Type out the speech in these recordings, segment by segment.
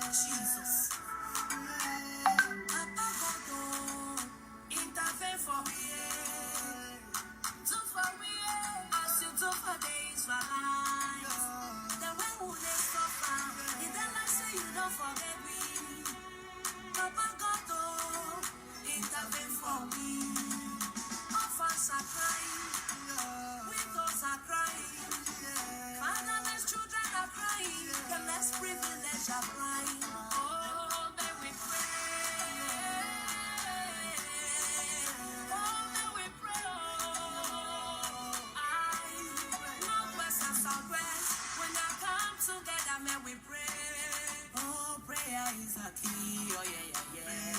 Jesus. Intervene for me. Do for me as you do for the Israelites. The way who they suffer, in the life say you don't forget me. Papa God, intervene for me. Orphans are crying, widows are crying, fatherless children are crying, the less privileged are crying. Oh, may we pray. Oh, may we pray. Northwest and Southwest, when I come together, may we pray. Oh, prayer is a key. Oh, yeah, yeah, yeah.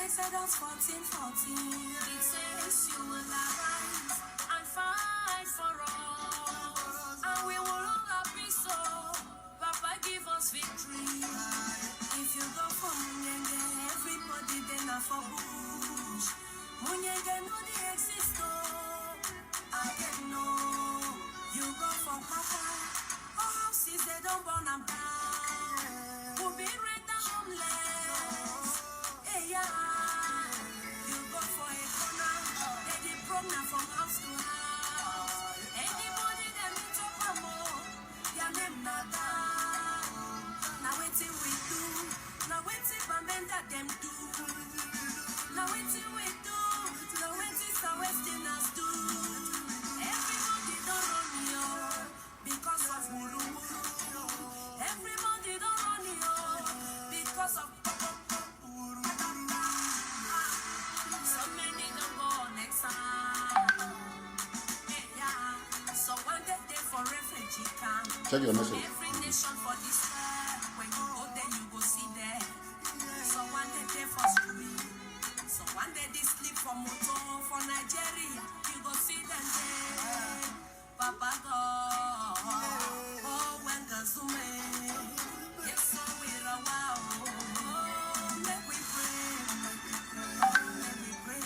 Exodus 14:14, it says you will arise and fight for us, and we will all be so. Papa, give us victory. If you go for Munyenge, everybody then are for bush. Munyenge no they exist, I can know. You go for Papa, oh houses they don't burn them down. We'll be right the homeless. Hey, yeah. From house to house, anybody that meets up a more, your name not down. Now waiting we do, now waiting for men that them do. Now waiting we do, now waiting for Westerners do. Everybody don't run you because of Muru Muru. Everybody don't run you because of so many don't go next time. Check your message. Every nation for this earth. When you go there, you go see there. So one day they for street. So one day they sleep for motor for Nigeria. You go see them there. Papa God. Oh, when the zoom. Yes, so we're a wow. Oh, let we pray. Oh, let we pray.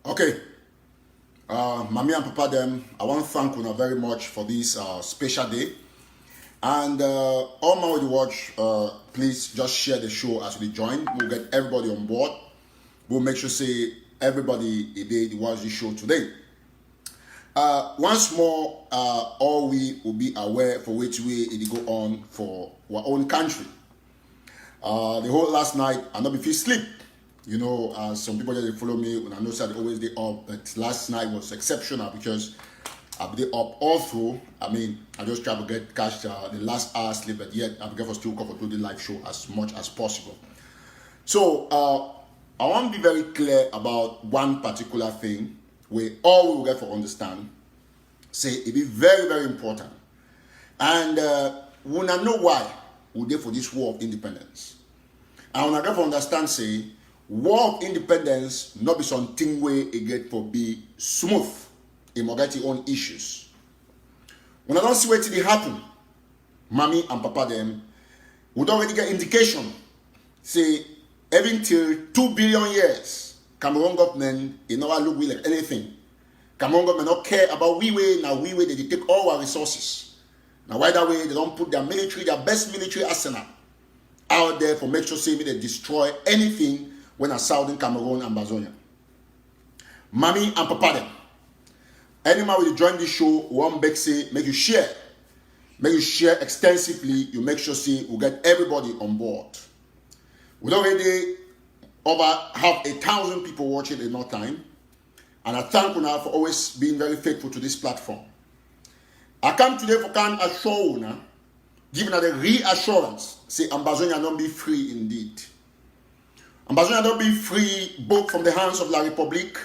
Okay, Mommy and Papa them, I want to thank you very much for this special day. And all my way to watch, please just share the show as we join. We'll get everybody on board. We'll make sure say everybody they watch the show today. Once more, all we will be aware for which way it go on for our own country. The whole last night, I not be feel sleep. You know, some people that they follow me, when I know that they always they up, but last night was exceptional because I've been up all through. I mean, I just try to catch the last hour sleep, but yet I've got to still cover to the live show as much as possible. So, I want to be very clear about one particular thing where all we will get to understand. Say it be very, very important. And we not know why we're there for this war of independence. And when I get to understand, say, war of independence not be something where it get to be smooth. It might get its own issues. When I don't see what it happen, mommy and papa them, we don't already get indication. Say, even till 2 billion years, Cameroon government, it never look like anything. Cameroon government not care about we way, now we way they take all our resources. Now why that way they don't put their military, their best military arsenal out there for make sure say they destroy anything when a southern Cameroon and Ambazonia. Mommy and papa them. Anyone will join this show, one big say, make you share. Make you share extensively, you make sure say we get everybody on board. We already over have 1,000 people watching in no time. And I thank you now for always being very faithful to this platform. I come today for can assure you now, giving her the reassurance, say Ambazonia don't be free indeed. Ambazonia don't be free both from the hands of La Republique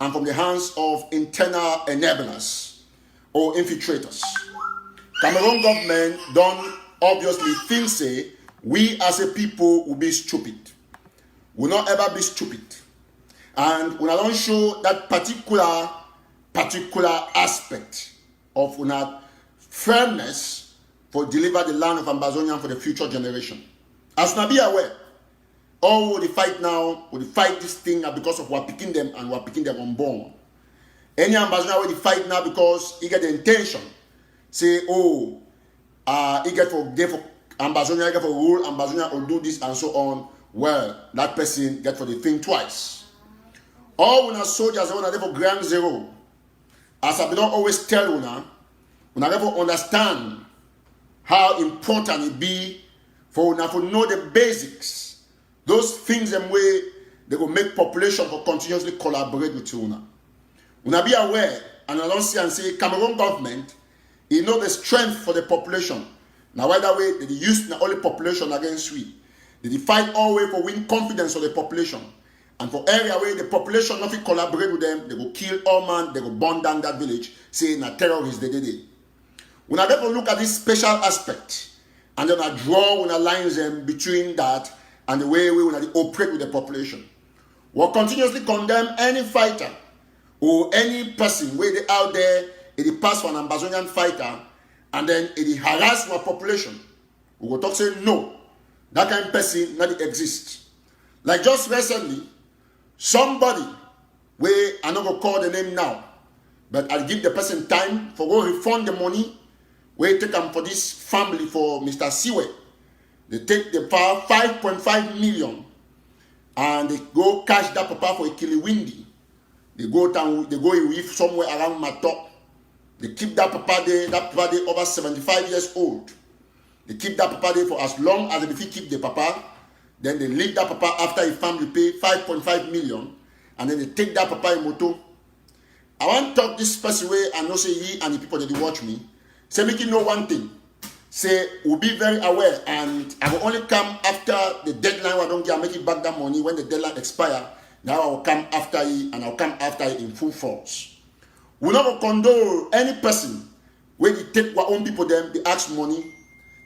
and from the hands of internal enablers or infiltrators. Cameroon government don't obviously think say we as a people will be stupid. Will not ever be stupid. And when I don't show that particular aspect of una firmness for deliver the land of Ambazonia for the future generation. As na be aware, all the fight now, we fight this thing because of we're picking them and we're picking them unborn. Any Ambazonia will fight now because he get the intention. Say, oh, he get for Ambazonia, he get for rule, Ambazonia will do this and so on. Well, that person get for the thing twice. All when soldiers are there for ground zero. As I don't always tell you now, when I never understand how important it be for you to know the basics. Those things and way they will make population for continuously collaborate with you now. When I be aware, and I don't see and say Cameroon government, you know the strength for the population. Now why that way they use the only population against we. They fight all way for win confidence of the population. And for area where the population not collaborate with them, they will kill all man, they will burn down that village, saying that terrorists they did it. When I therefore look at this special aspect, and then I draw when I lines them between that and the way we will operate with the population. We'll continuously condemn any fighter or any person where they out there, it pass for an Ambazonian fighter, and then it harass our population. We will talk say no, that kind of person not exist. Like just recently, somebody where I'm not gonna call the name now, but I'll give the person time for go refund the money where take them for this family for Mr. Siwe. They take the power 5.5 million and they go cash that papa for a Kiliwindi. They go down, they go with somewhere around Matok. They keep that papa there over 75 years old. They keep that papa there for as long as they keep the papa. Then they leave that papa after his family pay 5.5 million. And then they take that papa in moto. I want to talk this person way and not say ye and the people that they watch me. Say make you know one thing. Say we'll be very aware and I will only come after the deadline. I don't get make it back that money when the deadline expire. Now I will come after you and I'll come after you in full force. We not condone any person when you take our own people them, they ask money.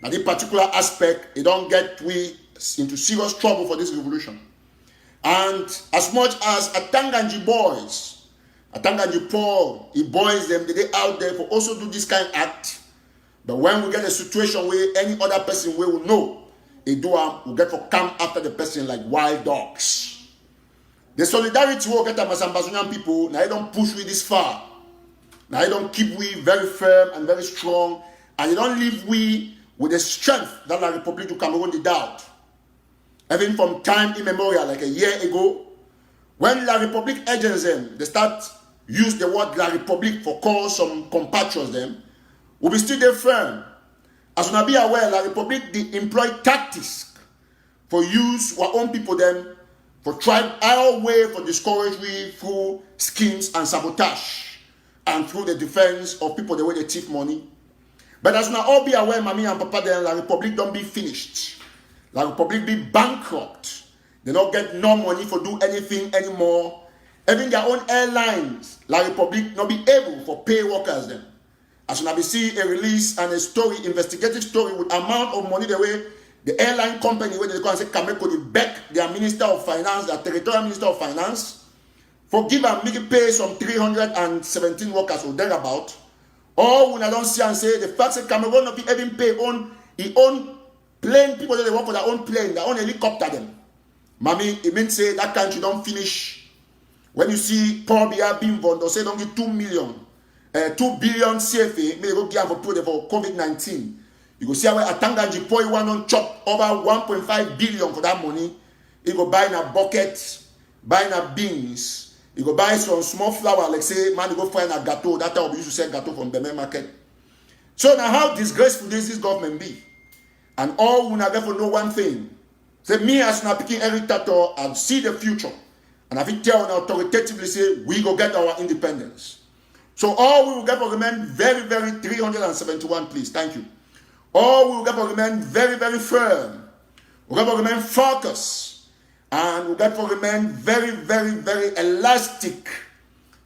Now this particular aspect, they don't get we into serious trouble for this revolution. And as much as Atanganji boys, Atanganji Paul, he boys them, they out there for also do this kind of act. But when we get a situation where any other person will know, they do we get for come after the person like wild dogs. The solidarity will get as Ambazonian people, now they don't push we this far. Now they don't keep we very firm and very strong, and they don't leave we with the strength that La Republique du Cameroon did out. Even from time immemorial, like a year ago, when La Republique agents them, they start use the word La République for call some compatriots them, will be still there firm. As you be aware, La République they employ tactics for use our own people them for try our way for discourage we through schemes and sabotage and through the defense of people the way they thief money. But as you all be aware, Mommy and Papa, then La République don't be finished. La République be bankrupt. They don't get no money for do anything anymore. Even their own airlines, La République not be able for pay workers them. As soon as we see a release and a story, investigative story with amount of money the way the airline company where they go and say Cameco they beg their Minister of Finance, their Territorial Minister of Finance, for give and make it pay some 317 workers or thereabout. Or when I don't see and say the fact that Cameroon not be even pay on his own plane, people that they work for their own plane, their own helicopter them. Mommy, it means say that country don't finish. When you see Paul Biya Bimbo, they say don't give 2 billion CFA, may go give for COVID-19. You go see how Atanganji Poi one on chop over 1.5 billion for that money. You go buy a bucket, buy a beans. You go buy some small flour, like say, man, you go find a gâteau. That time we used to sell gâteau from Benin market. So now how disgraceful this government be? And all we never know one thing. Say me as now picking every tattoo and see the future. And I think tell authoritatively say we go get our independence. So all we will get for remain very, very 371, please. Thank you. All we will get for remain very, very firm. We get for remain focused. And we get for remain very, very, very elastic.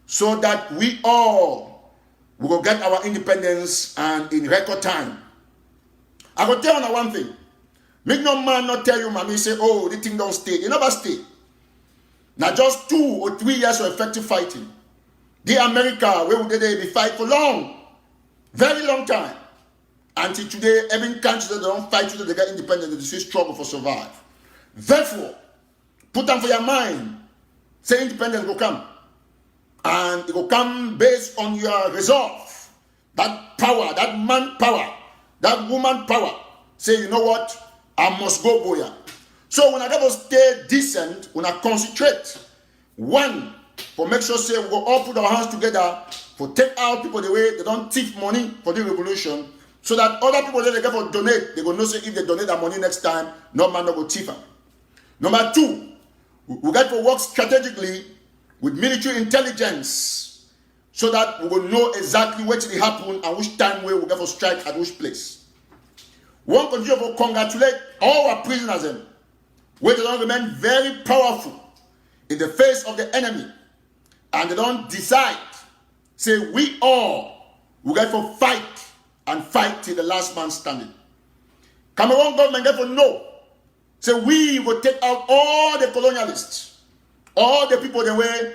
So that we all will get our independence and in record time. I will tell you one thing. Make no man not tell you, mommy, say, oh, the thing don't stay. You never stay. Now just 2 or 3 years of effective fighting. The America, where would they be fight for long? Very long time. Until today, every country that they don't fight to they get independent, they still struggle for survive. Therefore, put them for your mind. Say independence will come. And it will come based on your resolve. That power, that man power, that woman power. Say, you know what? I must go boya. So when I got to stay decent, when I concentrate, one, for make sure say we go all put our hands together for take out people the way they don't thief money for the revolution, so that other people that they get for donate, they go know say if they donate that money next time, no man no go thief them. Number 2, we got to work strategically with military intelligence, so that we will know exactly what will happen and which time we will get for strike at which place. We want to continue to congratulate all our prisoners them, where they don't remain very powerful in the face of the enemy, and they don't decide, say we all will get for fight and fight till the last man standing. Cameroon government get for no, say we will take out all the colonialists, all the people the way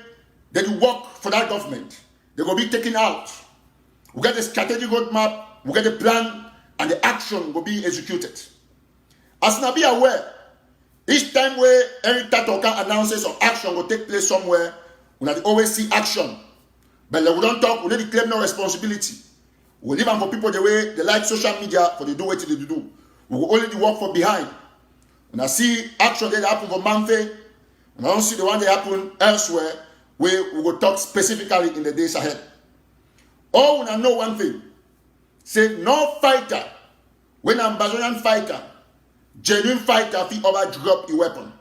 that work for that government, they will be taken out. We get a strategic roadmap, we get a plan, and the action will be executed. As now be aware, each time where any Tatoka announces or action will take place somewhere, we always see action. But we don't talk, we don't claim no responsibility. We leave them for people the way they like social media for they do what they do. We will only work for behind. When I see action that happen for Mamfe, and I don't see the one that happen elsewhere, where we will talk specifically in the days ahead. All when I know one thing, say no fighter, when an Ambazonian fighter, genuine fighter, if he over drop a weapon.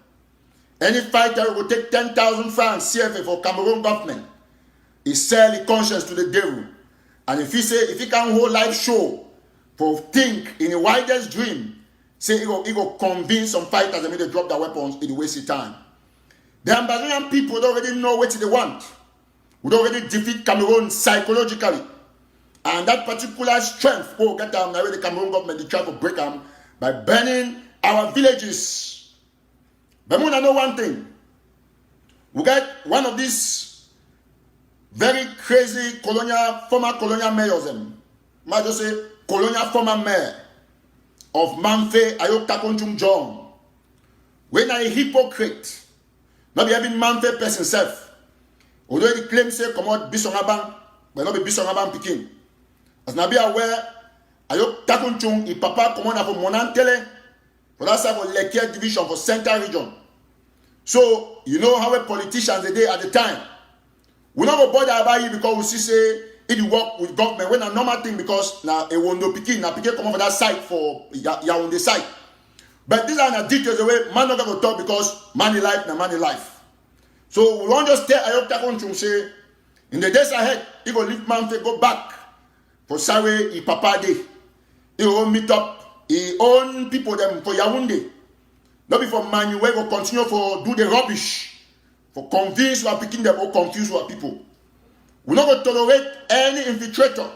Any fighter will take 10,000 francs CFA for Cameroon government. He sell his conscience to the devil. And if he can hold live show for think in the widest dream, say he go convince some fighters and make them drop their weapons, it will waste of time. The Ambazonian people already know what they want. We already defeat Cameroon psychologically. And that particular strength, get them now the Cameroon government, they try to break them by burning our villages. But we know one thing. We got one of these very crazy former colonial mayors, might just say colonial former mayor of Mamfe, Ayuk John. When a hypocrite, not be having Mamfe person self. Although he claims say come out Bisongaban, but not be Bisongaban picking. As na be aware, Ayuk Takunchung, his papa come on for Monantele, for that side for Lekia division for Central region. So you know how a politicians they did at the time. We not go bother about it because we see say if you work with government when a normal thing because now a wondo pikin come over that side for Yaoundé side. But these are the details the way man not gonna talk because money life na money life. So we want just tell Ayuk Takonchum say in the days ahead he go leave Mamfe go back for Sawe he papa day. He will meet up he own people them for Yaoundé. Not be for Manu where go continue for do the rubbish. For convince our picking them or confuse our people. We're not going to tolerate any infiltrator.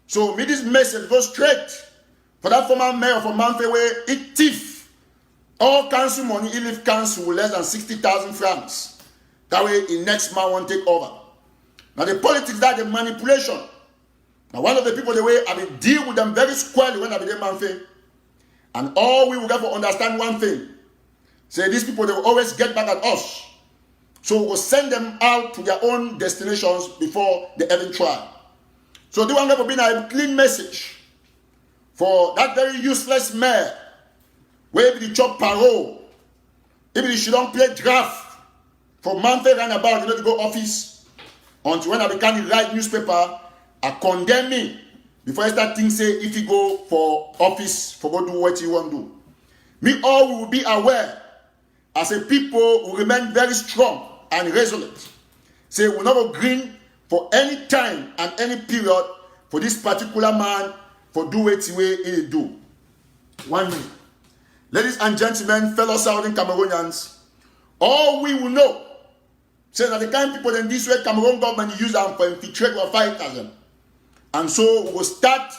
So me this message goes straight for that former mayor for Mamfe where he thief all council money, he leave council with less than 60,000 francs. That way in next month won't take over. Now the politics that the manipulation. Now one of the people the way I will deal with them very squarely when I be there Mamfe. And all we will therefore understand one thing. Say these people they will always get back at us. So we'll send them out to their own destinations before the even trial. So they want to be a clean message for that very useless mayor. Where if they chop parole, if she don't play draft for Mamfe run about, you know, to go office until when I become the right newspaper, I condemn me before I start things say if you go for office for go do what you want to do. Me all will be aware as a people will remain very strong and resolute. Say we will not agree for any time and any period for this particular man for do it the way he do. 1 minute. Ladies and gentlemen, fellow Southern Cameroonians, all we will know, say that the kind of people in this way Cameroon government use them for infiltrate or fighters them. And so we will start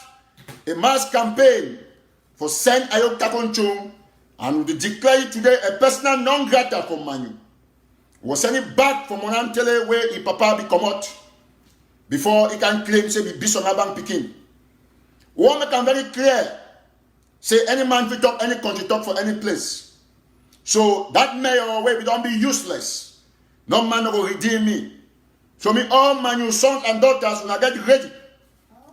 a mass campaign for send Ayuk Takonchum and we declare it today a personal non-grata for Manu. We send it back from Monantele where he papa be come out before he can claim say be bison bank picking. We want to make them very clear. Say any man fit talk any country talk for any place. So that mayor way we don't be useless. No man will redeem me. So me all my new sons and daughters will get ready.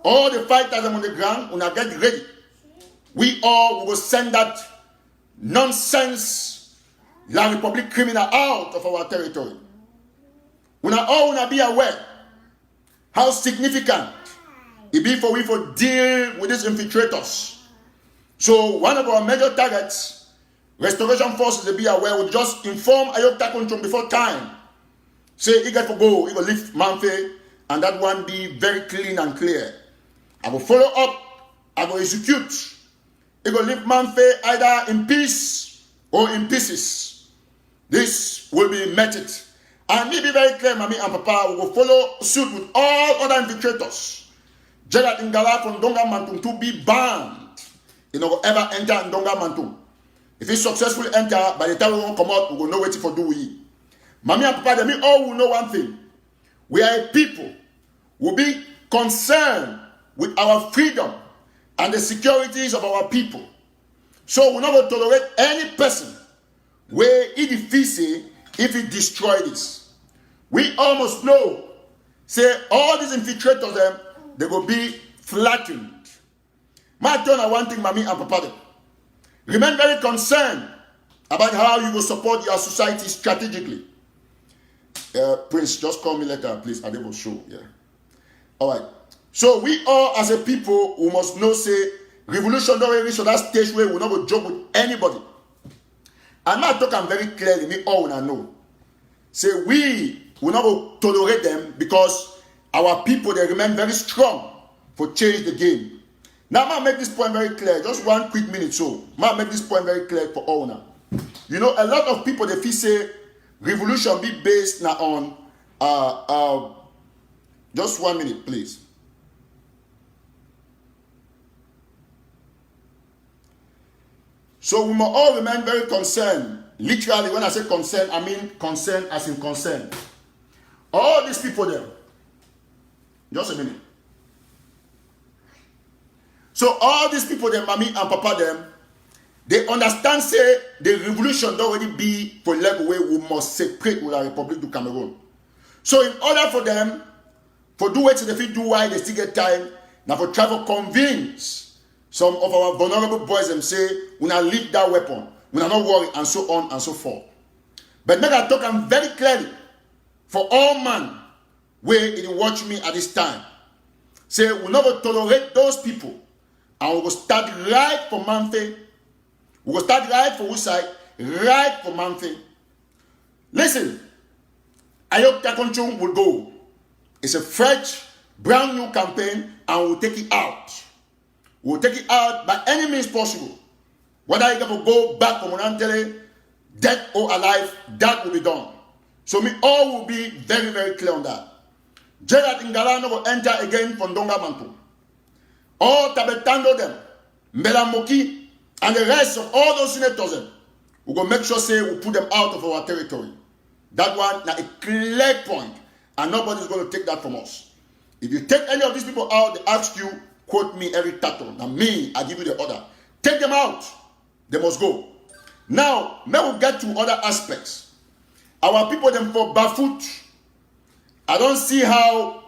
All the fighters on the ground will get ready. We all will send that nonsense La Republic criminal out of our territory. We all will be aware how significant it be for we for deal with these infiltrators. So one of our major targets, restoration forces to be aware, will just inform Ayuk Takonchum before time. Say he got to go, he will leave Mamfe, and that one be very clean and clear. I will follow up, I will execute. He will leave Mamfe either in peace or in pieces. This will be meted. And me be very clear, Mommy and Papa, we will follow suit with all other infiltrators. Gerard Ingala from Donga Mantum to be banned. He will ever enter in Donga Mantum. If he successfully enter, by the time we won't come out, we will know what for do we. Mommy and Papa, they all will know one thing. We are a people who will be concerned with our freedom and the securities of our people. So we're not going to tolerate any person where he defeats if he destroy this. We almost know, say all these infiltrators them, they will be flattened. My turn on one thing, Mommy and Papa. Remain very concerned about how you will support your society strategically. Prince, just call me later, please. I will show. Yeah. All right. So we all as a people who must know, say, revolution don't reach that stage where we're not going to joke with anybody. I'm not talking very clearly, me all will know. Say we will not go tolerate them because our people, they remain very strong for change the game. Now, I'm going to make this point very clear. Just 1 quick minute, so I'm going to make this point very clear for all now. You know, a lot of people, they feel say, revolution be based now on, just 1 minute, please. So we must all remain very concerned. Literally, when I say concern, I mean concern as in concern. All these people there. Just a minute. So all these people there, Mommy and Papa them, they understand, say, the revolution don't already be for level where we must separate with our Republic to Cameroon. So in order for them, for do what they do why they still get time, now for try to convince some of our vulnerable boys them say, we not leave that weapon, we not worry, and so on and so forth. But make I talk very clearly for all man where it watch me at this time. Say, we'll never tolerate those people. And we will start right for Mamfe. We will start right for which side? Right for Mamfe. Listen, Ayuk Takonchung will go. It's a fresh, brand new campaign, and we'll take it out. We'll take it out by any means possible. Whether you ever go back from Monantele, dead or alive, that will be done. So we all will be very, very clear on that. Gerard Ngalano will enter again from Donga Mantu. All Tabetando them, Mbelamoki, and the rest of all those senators, we will make sure say we put them out of our territory. That one now a clear point, and nobody's going to take that from us. If you take any of these people out, they ask you, quote me every title. Now me, I give you the order. Take them out. They must go. Now, may we get to other aspects. Our people them for Bafut, I don't see how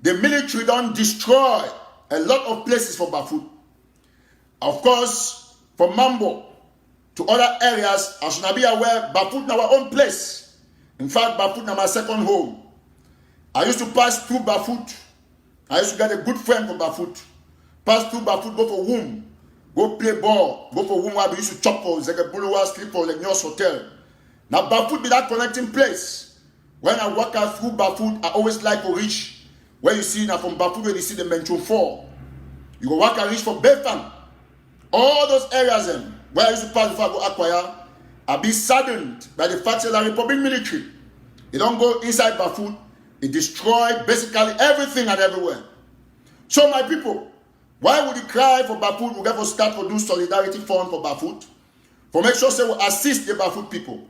the military don't destroy a lot of places for Bafut. Of course, from Mambo to other areas, I should not be aware, Bafut now our own place. In fact, Bafut now my second home. I used to pass through Bafut. I used to get a good friend from Bafut. Pass through Bafut, go for womb. Go play ball. Go for womb where we used to chop for Zegabuluwa, sleep for Legnos Hotel. Now Bafut be that connecting place. When I walk out through Bafut, I always like to reach where you see now from Bafut where you see the Mencho 4. You go walk and reach for Befan. All those areas where I used to pass before I go acquire, I be saddened by the fact that the Republic military, they don't go inside Bafut, they destroy basically everything and everywhere. So my people, why would you cry for Bafut? We got to start to do solidarity fund for Bafut. For make sure say we assist the Bafut people.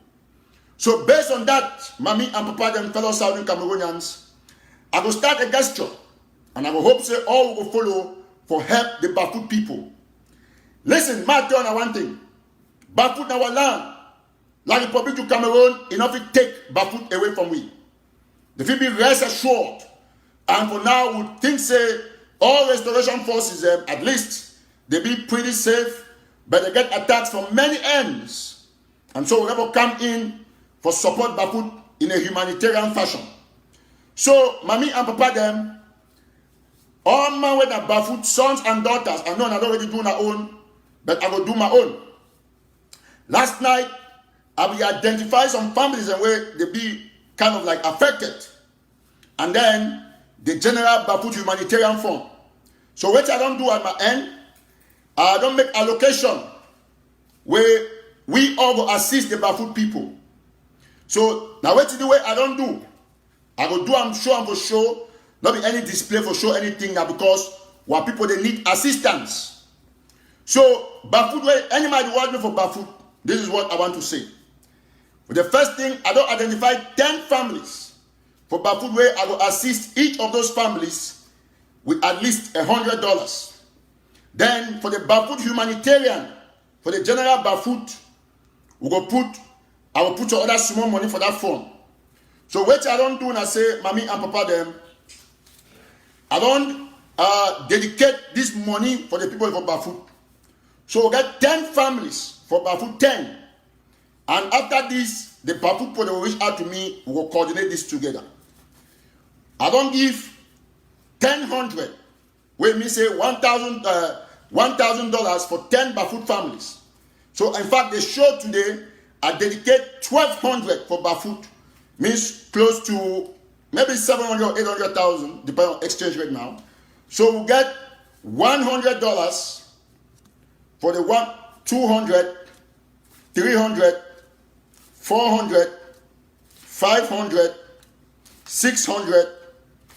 So based on that, Mami and Papa and fellow Southern Cameroonians, I will start a gesture. And I will hope say all will follow for help the Bafut people. Listen, my turn on one thing. Bafut our land. Like the Republic of Cameroon, enough to take Bafut away from we. The people be rest assured. And for now, we think say all restoration forces, at least, they be pretty safe, but they get attacks from many ends. And so we have to come in for support Bafut in a humanitarian fashion. So, Mami and Papa them, all my way that Bafut, sons and daughters, I know I don't already do my own, but I will do my own. Last night, I will identify some families and where they be kind of like affected. And then, the General Bafut Humanitarian Fund. So what I don't do at my end, I don't make allocation where we all go assist the Bafut people. So now what the way I don't do, I go do I'm sure for show, not be any display for show anything now because what people they need assistance. So Bafut way anybody want me for Bafut, this is what I want to say. For the first thing, I don't identify 10 families for Bafut way I will assist each of those families with at least $100. Then for the Bafut humanitarian, for the general Bafut, I will put other small money for that fund. So what I don't do and I say, Mami and Papa them, I don't dedicate this money for the people for Bafut. So we get 10 families for Bafut 10. And after this, the Bafut people will reach out to me, we will coordinate this together. I don't give $1,000, where me say $1,000 for 10 Bafut families. So in fact, the show today, I dedicate $1,200 for Bafut, means close to maybe 700 or 800,000, depending on exchange rate now. So we get $100 for the 200, 300, 400, 500, 600,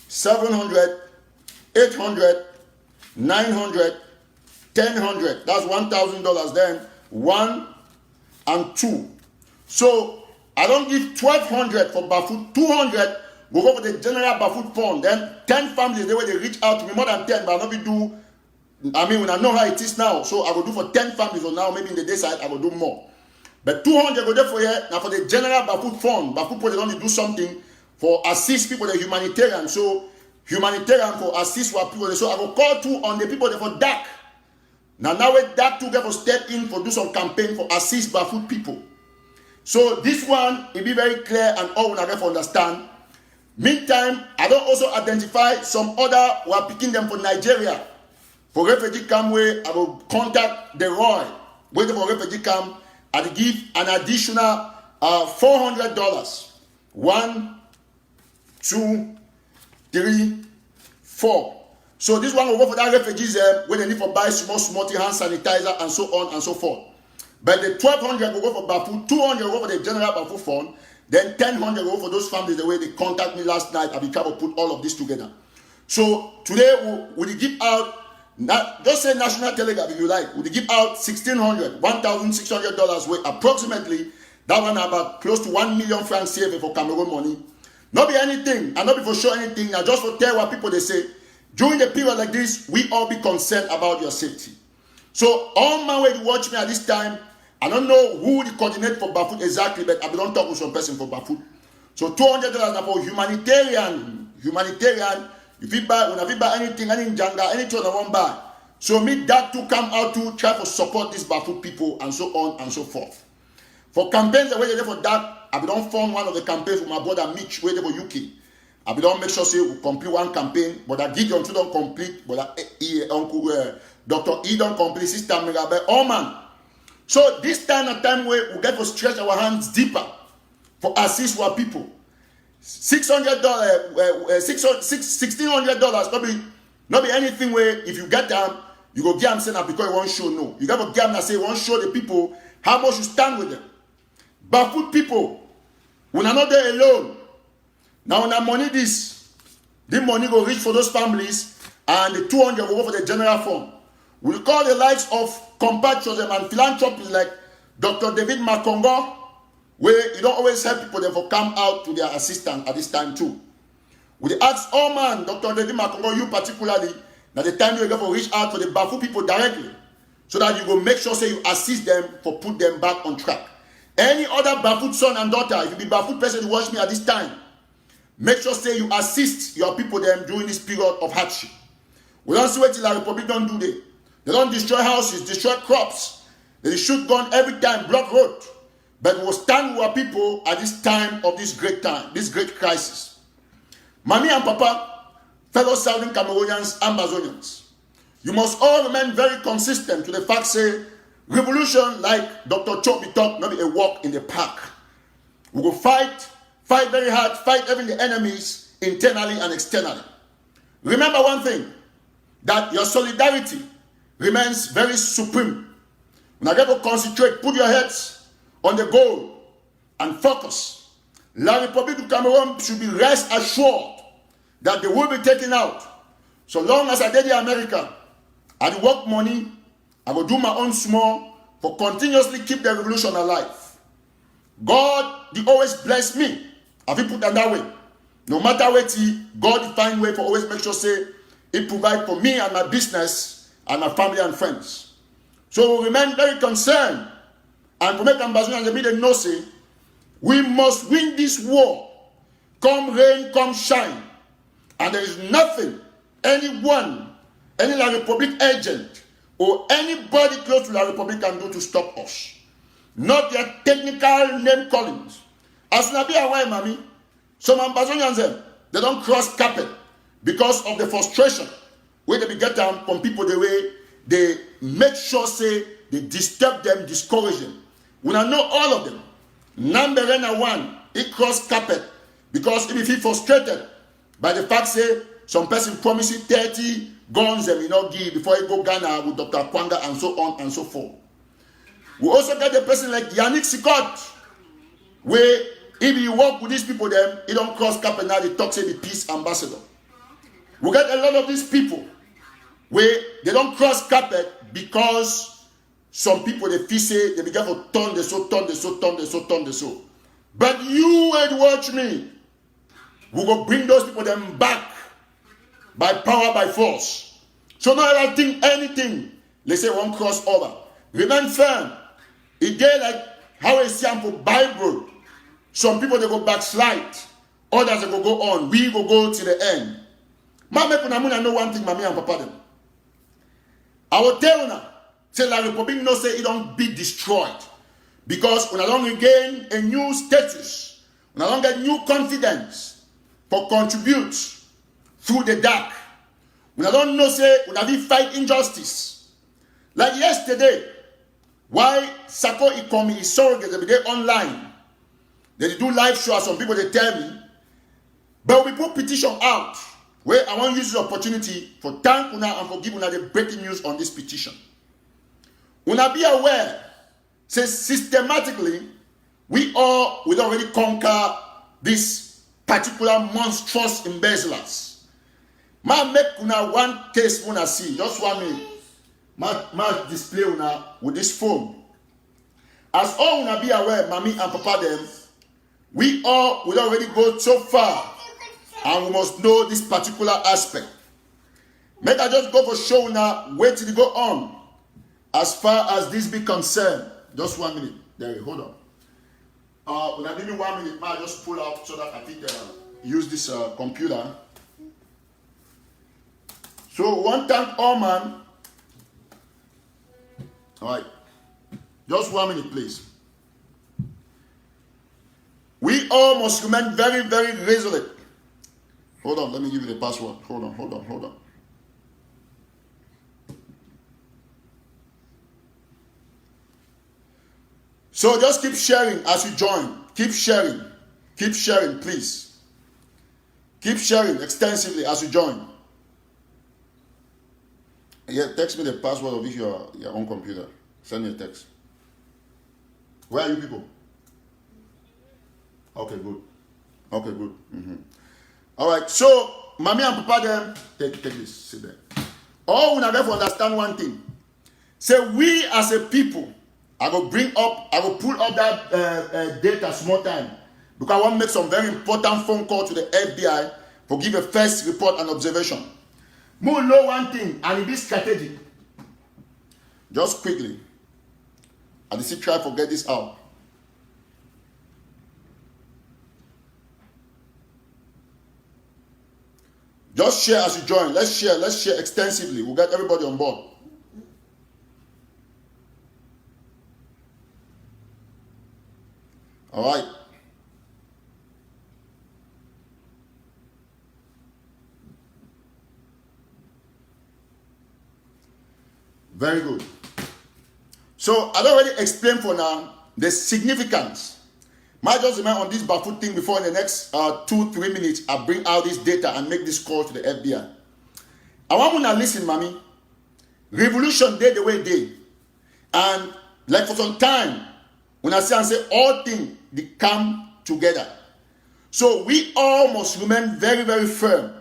700, 800, 900, 1,000. That's $1,000. Then 1 and 2. So I don't give 1,200 for Bafut. 200 will go for the general Bafut fund. Then 10 families, they will reach out to me, more than 10, but I'll not be do. I mean, when I know how it is now, so I will do for 10 families. Or now maybe in the day side I will do more. But 200 go there for here. Now for the general Bafut fund, Bafut people they only do something for assist people, the humanitarian. So humanitarian for assist what people. So I will call 2 on the people for DAC. Now that 2 get for step in for do some campaign for assist Bafut people. So this one, it be very clear and all will get for understand. Meantime, I don't also identify some other who are picking them for Nigeria. For refugee camp where I will contact the Roy. Waiting for refugee camp, I will give an additional $400. 1, 2, 3, 4. So this one will go for that refugees where they need for buy small hand sanitizer and so on and so forth. But the 1,200 will go for Bafut, 200 will go for the general Bafut fund, then 1,000 will go for those families the way they contact me last night. I'll be trying to put all of this together. So today we'll give out, just say national telegraph if you like, we'll give out $1,600 worth approximately. That one about close to 1 million francs saved for Cameroon money. Not be anything, and not be for sure anything, and just for tell what people they say. During the period like this, we all be concerned about your safety. So all my way to watch me at this time, I don't know who the coordinate for Bafut exactly, but I don't talk with some person for Bafut. So $200 for humanitarian. If you buy, when you buy anything, any janga, anything I won't buy. So me that to come out to try to support these Bafut people and so on and so forth. For campaigns, the way they for that, I don't form one of the campaigns with my brother Mitch, where they for UK. I don't make sure say we complete one campaign, but I give you don't complete, but Uncle Dr. E don't complete, Sister Megabe, all man. So this time a time where we get to stretch our hands deeper for assist our people. $600, $1,600, not be anything where if you get them, you go get them saying that because you won't show no. You got to get them and say you won't show the people how much you stand with them. Bafut people, we are not there alone. Now when the money the money go reach for those families and the 200 will go for the general fund. We'll call the likes of compatriots and philanthropists like Dr. David Makongo, where you don't always help people therefore come out to their assistance at this time too. We ask all man, Dr. David Makongo, you particularly, that the time you go for reach out to the Bafut people directly, so that you go make sure say you assist them for put them back on track. Any other Bafut son and daughter, if you be Bafut person who watch me at this time, make sure say you assist your people them during this period of hardship. We don't see what the Republic don't do they. They don't destroy houses, destroy crops. They shoot gun every time, block road. But we will stand with our people at this time of this great time, this great crisis. Mommy and Papa, fellow Southern Cameroonians, Ambazonians, you must all remain very consistent to the fact say, revolution, like Dr. Chopi talk, not be a walk in the park. We will fight very hard, fight even the enemies internally and externally. Remember one thing, that your solidarity remains very supreme. When I get to concentrate, put your heads on the goal and focus. La Republic of Cameroon should be rest assured that they will be taken out. So long as I did the America, I do work money, I will do my own small for continuously keep the revolution alive. God, He always bless me. Have you put that way? No matter what God find way for always make sure say He provide for me and my business and my family and friends. So we remain very concerned. And to make Ambazonia and the media know say, we must win this war. Come rain, come shine. And there is nothing, anyone, any La Republic agent, or anybody close to La Republic can do to stop us. Not their technical name callings. As you be aware, mommy, some Ambazonians, they don't cross carpet because of the frustration where they get them from people the way they make sure say they disturb them, discourage them. We don't know all of them. Number one, he cross carpet because if he feel frustrated by the fact say some person promises 30 guns and not give before he go Ghana with Dr. Kwanga and so on and so forth. We also get the person like Yannick Sikot, where if you work with these people, them he don't cross carpet now. They talk say the peace ambassador. We get a lot of these people where they don't cross carpet because some people they feel say they begin to turn the so. But you ain't watch me. We go bring those people them back by power, by force. So now I think anything, let's say one cross over. Remain firm. It get like how I see for Bible. Some people they go backslide. Others they go on. We go to the end. Mama Kunamuna know one thing, mommy and papa them. I will tell you now, say La Republic no say it don't be destroyed. Because we no longer gain a new status. We no longer get new confidence. for contribute through the dark. Una don't know say una be fight injustice. Like yesterday, why Sako Ikomi is surrogate every day online. They do live show, some people they tell me. But we put petition out where I want to use this opportunity for thank una and for give una the breaking news on this petition. Una be aware, say systematically, we will already conquer this particular monstrous embezzlers. Ma make una one case una see, just 1 minute. Ma display una with this phone. As all una be aware, mommy and papa them, we all will already go so far, and we must know this particular aspect. Make I just go for show now, wait till it go on. As far as this be concerned, just 1 minute. There, hold on. When I give me 1 minute, I just pull out so that I think use this computer. So one thank all man. All right, just 1 minute, please. We all must remain very, very resolute. Hold on, let me give you the password. Hold on. So just keep sharing as you join. Keep sharing, please. Keep sharing extensively as you join. Yeah, text me the password of your own computer. Send me a text. Where are you people? Okay, good. Mm-hmm. All right, so mommy and papa them, take this, sit there. All we have to understand one thing. Say we as a people, I will pull up that data small time because I want to make some very important phone call to the FBI for give a first report and observation. More know one thing, and it is strategic. Just quickly, I just try to get this out. Just share as you join. Let's share extensively. We'll get everybody on board. All right. Very good. So I already explained for now the significance. Might just remain on this Bafut thing before in the next 2-3 minutes I bring out this data and make this call to the FBI. I want you to listen, mommy. Revolution day the way day. And like for some time, when I say and say all things they come together. So we all must remain very, very firm.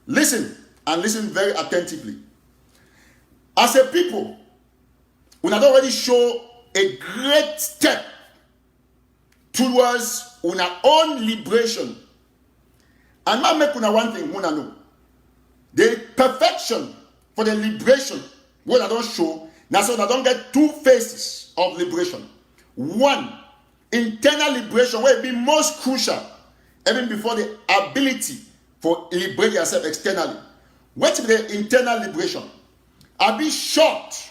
Listen and listen very attentively. As a people, we have already shown a great step towards our own liberation. And now make una one thing, una know. The perfection for the liberation, what I don't show, now so I don't get two phases of liberation. One, internal liberation, where it be most crucial, even before the ability for liberate yourself externally. What is the internal liberation? I be shocked,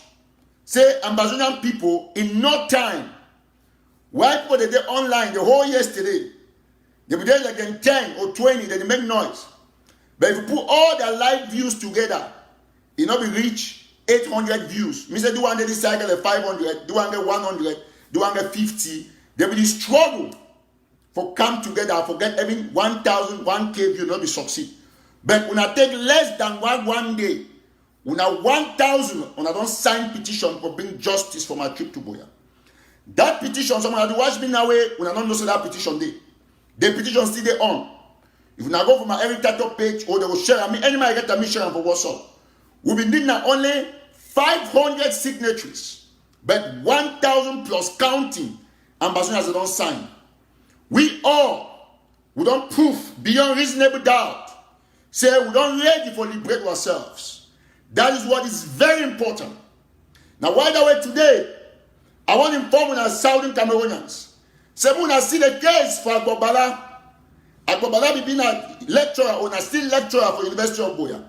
say Ambazonian people in no time. White people they did online the whole yesterday. They be there like in 10 or 20, they make noise. But if you put all their live views together, it not be reach 800 views. Me say do 100 this cycle at 500, do 100, do 150. They will struggle for come together, forget every 1,000, 1K view, not be succeed. But when I take less than one day, when I 1,000, when I don't sign petition for bring justice for my trip to Boya. That petition, someone had to watch me now when I don't know so that petition day. The petition still there on. If you now go for my every title page or they will share, I mean, anybody get a mission for WhatsApp. We'll be needing not only 500 signatories, but 1,000 plus counting. Ambazonia has don't sign. We don't prove beyond reasonable doubt. Say we don't ready for liberate ourselves. That is what is very important. Now, why that way today? I want to inform our Southern Cameroonians. Say, when I see the case for Agbor Balla, Agbor Balla being a lecturer or a still lecturer for University of Boya.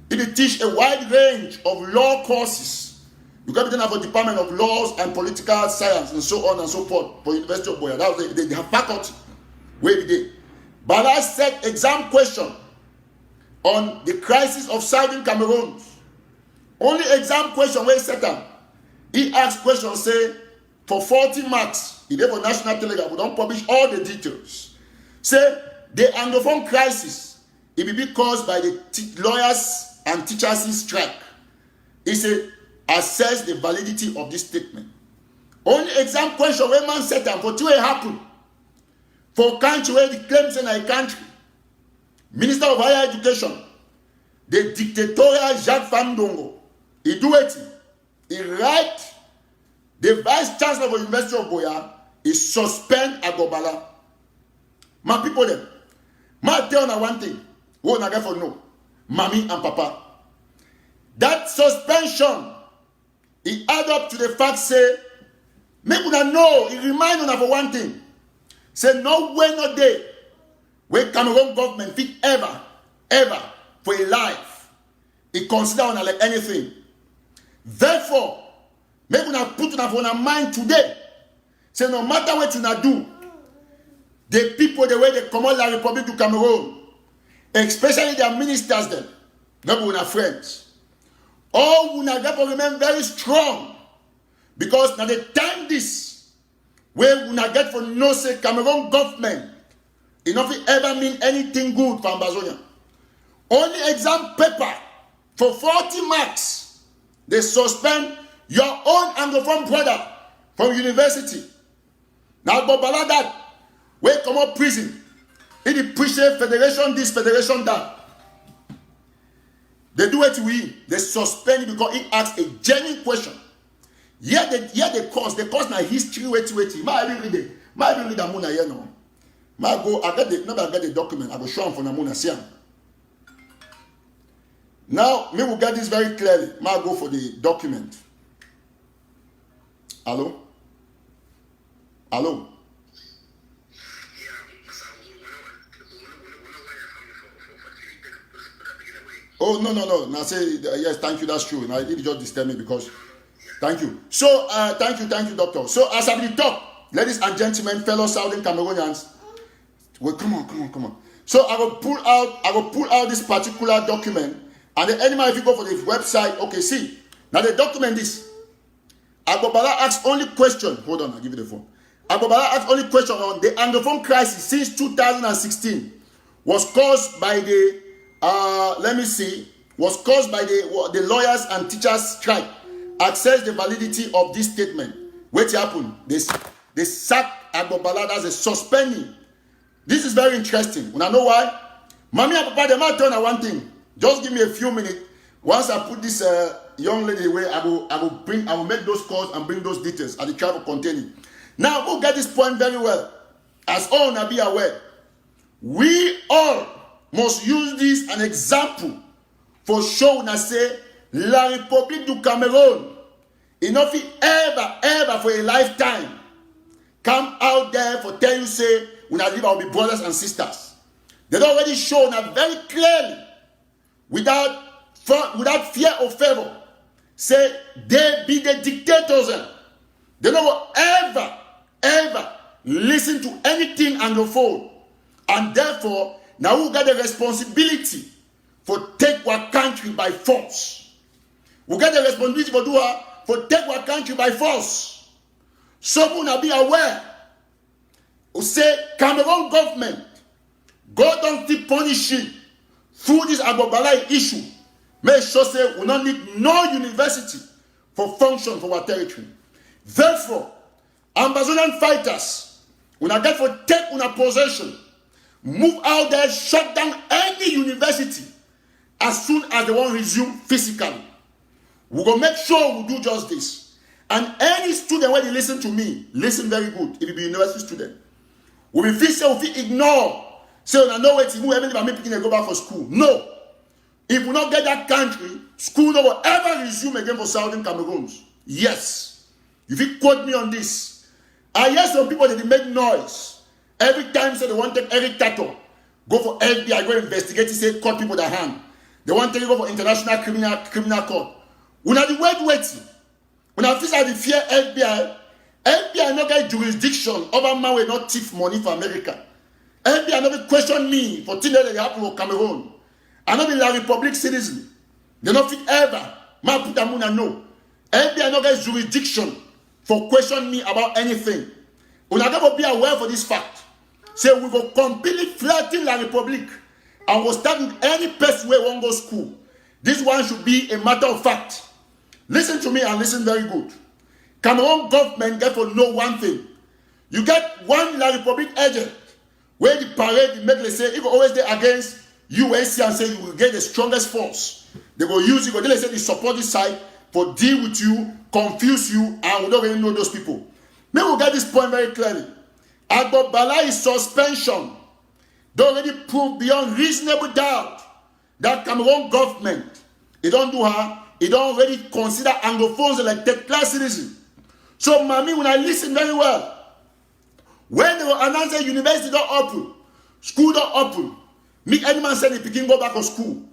He will teach a wide range of law courses. You can be for Department of Laws and Political Science and so on and so forth for University of Boya. That was the faculty where we did. Balla set exam question on the crisis of Southern Cameroon. Only exam question where he set up. He asked questions, say, for 40 marks, he gave a national telegram, we don't publish all the details. Say, the Anglophone crisis, it will be caused by the lawyers and teachers' strike. He said, assess the validity of this statement. Only exam question where man set up for two it happen. For country where the claims in a country, Minister of Higher Education, the dictatorial Jacques Van Dongo, he do it. He write the Vice Chancellor of the University of Boya, he suspend Agbor Balla. My people them, my tell you one thing, who na get for no, mommy and papa. That suspension, it add up to the fact say, make una know, it remind una for one thing. Say no way, no day, where Cameroon government fit ever, for a life, it consider una like anything. Therefore, make una put una for una mind today. Say no matter what una do, the people the way they come out la Republic to Cameroon, especially their ministers them, not una friends. All una get to remain very strong. Because now the time this where una get for no say Cameroon government, it not ever mean anything good for Ambazonia. Only exam paper for 40 marks, they suspend your own Anglophone brother from university. Now Agbor Balla that where come out prison. He appreciate federation this, federation that. They do it to him. They suspend him because he asked a genuine question. Yeah, the cause na history wait. Ma read the Muna here now. Ma go, I get the document. I go show him for Namuna see him. Now, me will get this very clearly. Ma go for the document. Hello? Oh, no. Now say, yes, thank you, that's true. Now, it just disturb me because, thank you. So, thank you, doctor. So, as I will talk, ladies and gentlemen, fellow Southern Cameroonians, well, come on. So, I will pull out this particular document, and the animal, if you go for the website, okay, see. Now, the document is, Agbor Balla asks only question, hold on, I'll give you the phone. Agbor Balla asks only question on the Anglophone crisis since 2016 was caused by the was caused by the lawyers and teachers strike. Access the validity of this statement. What happened? They sacked Agbor Balla as a suspending. This is very interesting. Wanna know why? Mommy and Papa, they might turn on one thing. Just give me a few minutes. Once I put this young lady away, I will make those calls and bring those details at the travel containing. Now, we'll get this point very well. As all now be aware, we all must use this an example for showing that say La République du Cameroon enough ever for a lifetime come out there for tell you say we not live our be brothers and sisters. They already shown that very clearly without fear or favor say they be the dictators. They don't ever listen to anything Anglophone, and therefore now we got the responsibility for take our country by force. We got the responsibility for take our country by force. So we now be aware. We say Cameroon government, God don't keep punishing through this Agbor Balla issue. Make sure say we don't need no university for function for our territory. Therefore, Ambazonian fighters, when I get for take una possession, move out there, shut down any university as soon as they want to resume physically. We're going to make sure we do just this. And any student, when they listen to me, listen very good. If you be a university student, we will feel say, we ignore. Say, I know what you even if I'm making go back for school. No. If we not get that country, school no will ever resume again for Southern Cameroons. Yes. If you quote me on this, I hear some people that they make noise. Every time say they want to take Eric Tato, go for FBI, go investigate, say cut people their hand. They want to go for international criminal court. When are the waiting? When I feel like the fear FBI no get jurisdiction over man will not thief money for America. Every another question me for things that happen for Cameroon. I know be La Republic citizen. They don't fit ever. Ma put amuna no. Every another jurisdiction for question me about anything. We are going to be aware for this fact. Say we will completely flatten La Republic and will start with any person where won't go school. This one should be a matter of fact. Listen to me and listen very good. Cameroon government get to know one thing. You get one La Republic agent where the parade, the make say, it will always be against UNC and say you will get the strongest force. They will use it, they say they support this side for deal with you, confuse you, and we don't really know those people. May we get this point very clearly. Agbor Balla is suspension. They already proved beyond reasonable doubt that Cameroon government, it don't do her, it don't already consider Anglophones like third-class citizens. So, mommy, when I listen very well, when they will announce that university don't open, school don't open, make any man say the pikin go back to school.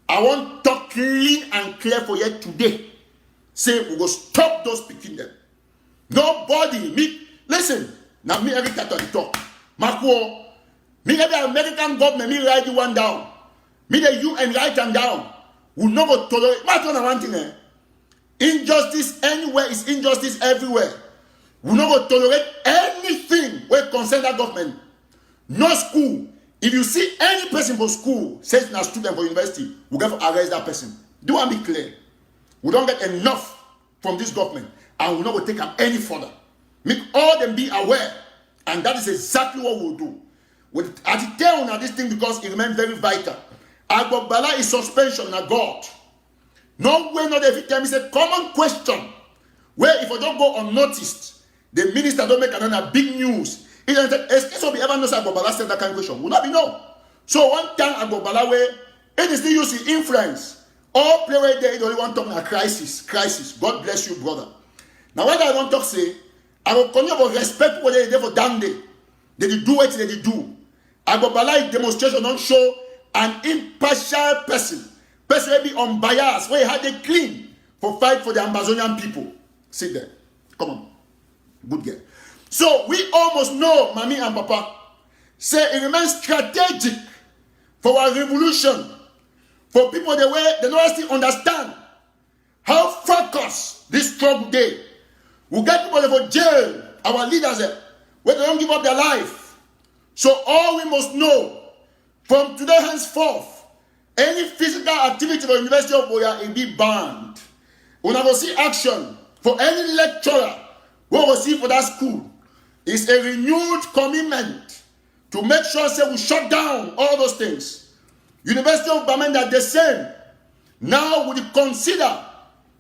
I want to talk clean and clear for you today. Say we go stop those pikin them. Nobody, me, listen, now me every cat on the talk. Makwo, me every American government, me write the one down. Me the UN write them down. We no go tolerate. Ma tell one thing, eh? Injustice anywhere is injustice everywhere. We no go tolerate anything where concern that government. No school. If you see any person for school, says a student for university, we get to arrest that person. Do I be clear? We don't get enough from this government, and we not go take them any further. Make all them be aware, and that is exactly what we'll do. We'll tell on this thing because it remains very vital. Agbor Balla is suspension na God. No way, not every time. It's a common question where if I don't go unnoticed, the minister don't make another big news. It doesn't say, excuse me, ever knows Agbor Balla said that kind of question. Will not be no. So one time Agbor Balla way, it is still using influence. All play where they only want to talk about crisis. God bless you, brother. Now what I don't talk say, I will continue to respect what they did for damn day. They did do what they did do. Agbor Balla demonstration don't show an impartial person will be unbiased, where he had a clean for fight for the Ambazonian people. Sit there. Come on. Good girl. So we almost know, mommy and papa, say it remains strategic for our revolution, for people the way they don't still understand how focused this struggle day. We get people for jail, our leaders, where they don't give up their life. So all we must know, from today henceforth, any physical activity for the University of Boya will be banned. We will see action for any lecturer who will see for that school. It's a renewed commitment to make sure say we shut down all those things. University of Bamenda the same. Now we consider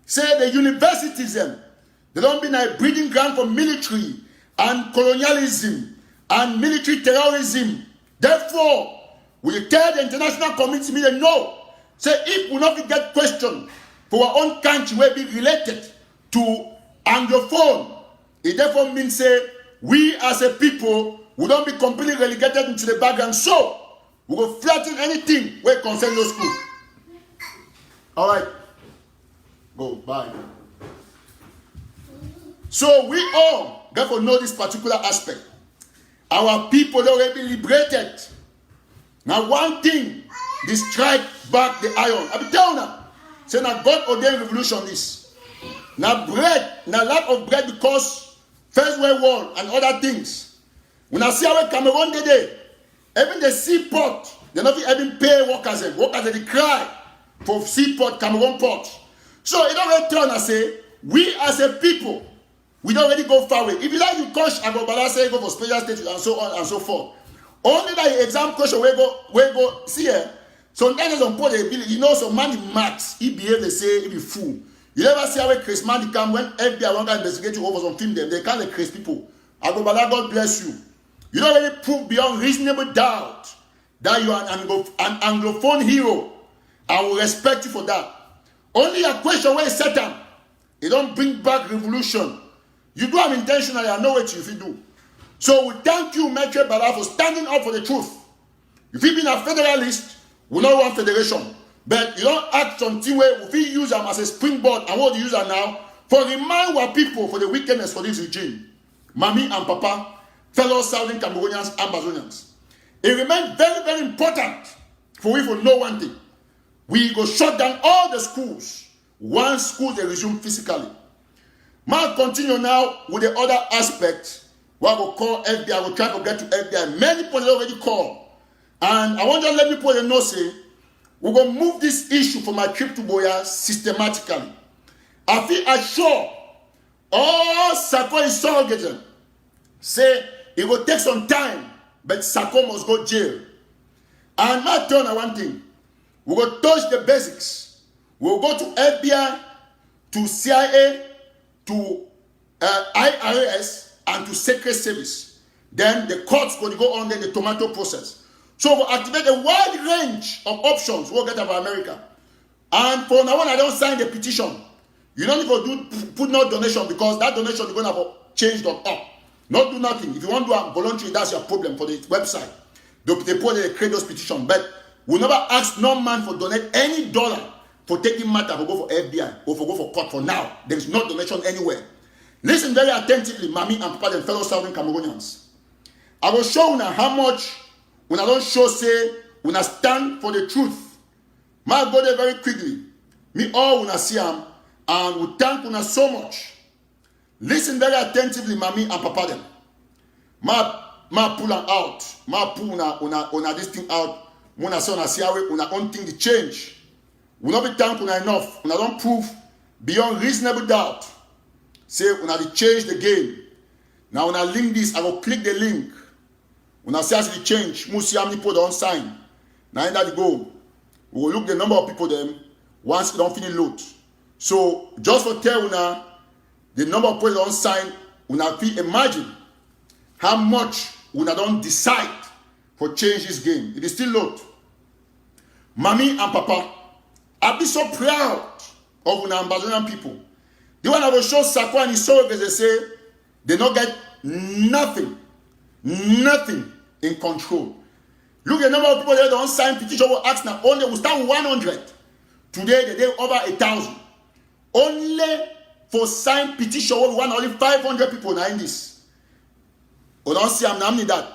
say the universities they don't be a breeding ground for military and colonialism and military terrorism. Therefore, we tell the international community no. Say if we not get questioned for our own country will be related to Anglophone, it therefore means say we as a people will not be completely relegated into the background. So we will flatten anything where concern those schools. Alright. Go, bye. So we all got to know this particular aspect. Our people already liberated. Now one thing, they strike back the iron. I be telling you, say now God ordained revolution this. Now bread, now lack of bread because First World War and other things. When I see how Cameroon today, even the seaport, they not even pay workers. Workers they cry for seaport, Cameroon port. So it don't return and say, we as a people, we don't really go far away. If you like you coach Agbor Balla say go for special status and so on and so forth. Only that exam question we go see here. Sometimes on put you know some man in max, he behave the say he be fool. You never see how a crazy man come when FBI want to investigate you over some film them. They can't crazy people. Agbor Balla, God bless you. You don't really prove beyond reasonable doubt that you are an Anglophone hero. I will respect you for that. Only a question where it's set up. It don't bring back revolution. You do them intentionally, I know what you do. So we thank you, Mamfe Balla, for standing up for the truth. If you've been a federalist, we don't want federation. But you don't act something where if we use them as a springboard and what you use them now, for remind our people for the wickedness for this regime. Mommy and Papa, fellow Southern Cameroonians, Ambazonians. It remains very, very important for we to know one thing. We go shut down all the schools once schools they resume physically. I'll continue now with the other aspect. Where I will call FBI, I will try to get to FBI. Many people already call. And I want to let people know, say, we're going to move this issue for my trip to Boya systematically. I feel assured all Sako is surrogating. Say, it will take some time, but Sako must go jail. And my turn on one thing. We will touch the basics. We will go to FBI, to CIA, to IRS, and to Secret Service. Then the courts will go on the tomato process. So we'll activate a wide range of options we'll get about America. And for now, when I don't sign the petition, you don't need to put no donation because that donation is going to have change.org. Not do nothing. If you want to do a voluntary, that's your problem for the website. They create those petitions. But we never ask no man for donate any dollar for taking matter for go for FBI or for go for court for now. There is no donation anywhere. Listen very attentively, Mommy and Papa and fellow Southern Cameroonians. I will show you how much when I don't show say when I stand for the truth. My go there very quickly. Me all when I see them and we thank you so much. Listen very attentively, Mommy and Papa them. Ma pull them out. Ma pull una this thing out. When I say una see how una own thing to change. We not be thankful enough. Una don't prove beyond reasonable doubt. Say una to change the game. Now when I link this, I will click the link. When I say as it change, we see how many people don't sign. Now in that go, we will look the number of people them once it don't finish load. So just for tell una the number of people don't sign, una feel imagine how much una don't decide for change this game. It is still load. Mommy and Papa, I be so proud of una Ambazonian people. The one I will show Sako and his soldiers, they say they don't get nothing in control. Look at the number of people that don't sign petition will ask now. Only we start with 100. Today they over 1,000. Only for sign petition we want only 500 people now in this. We don't see how many that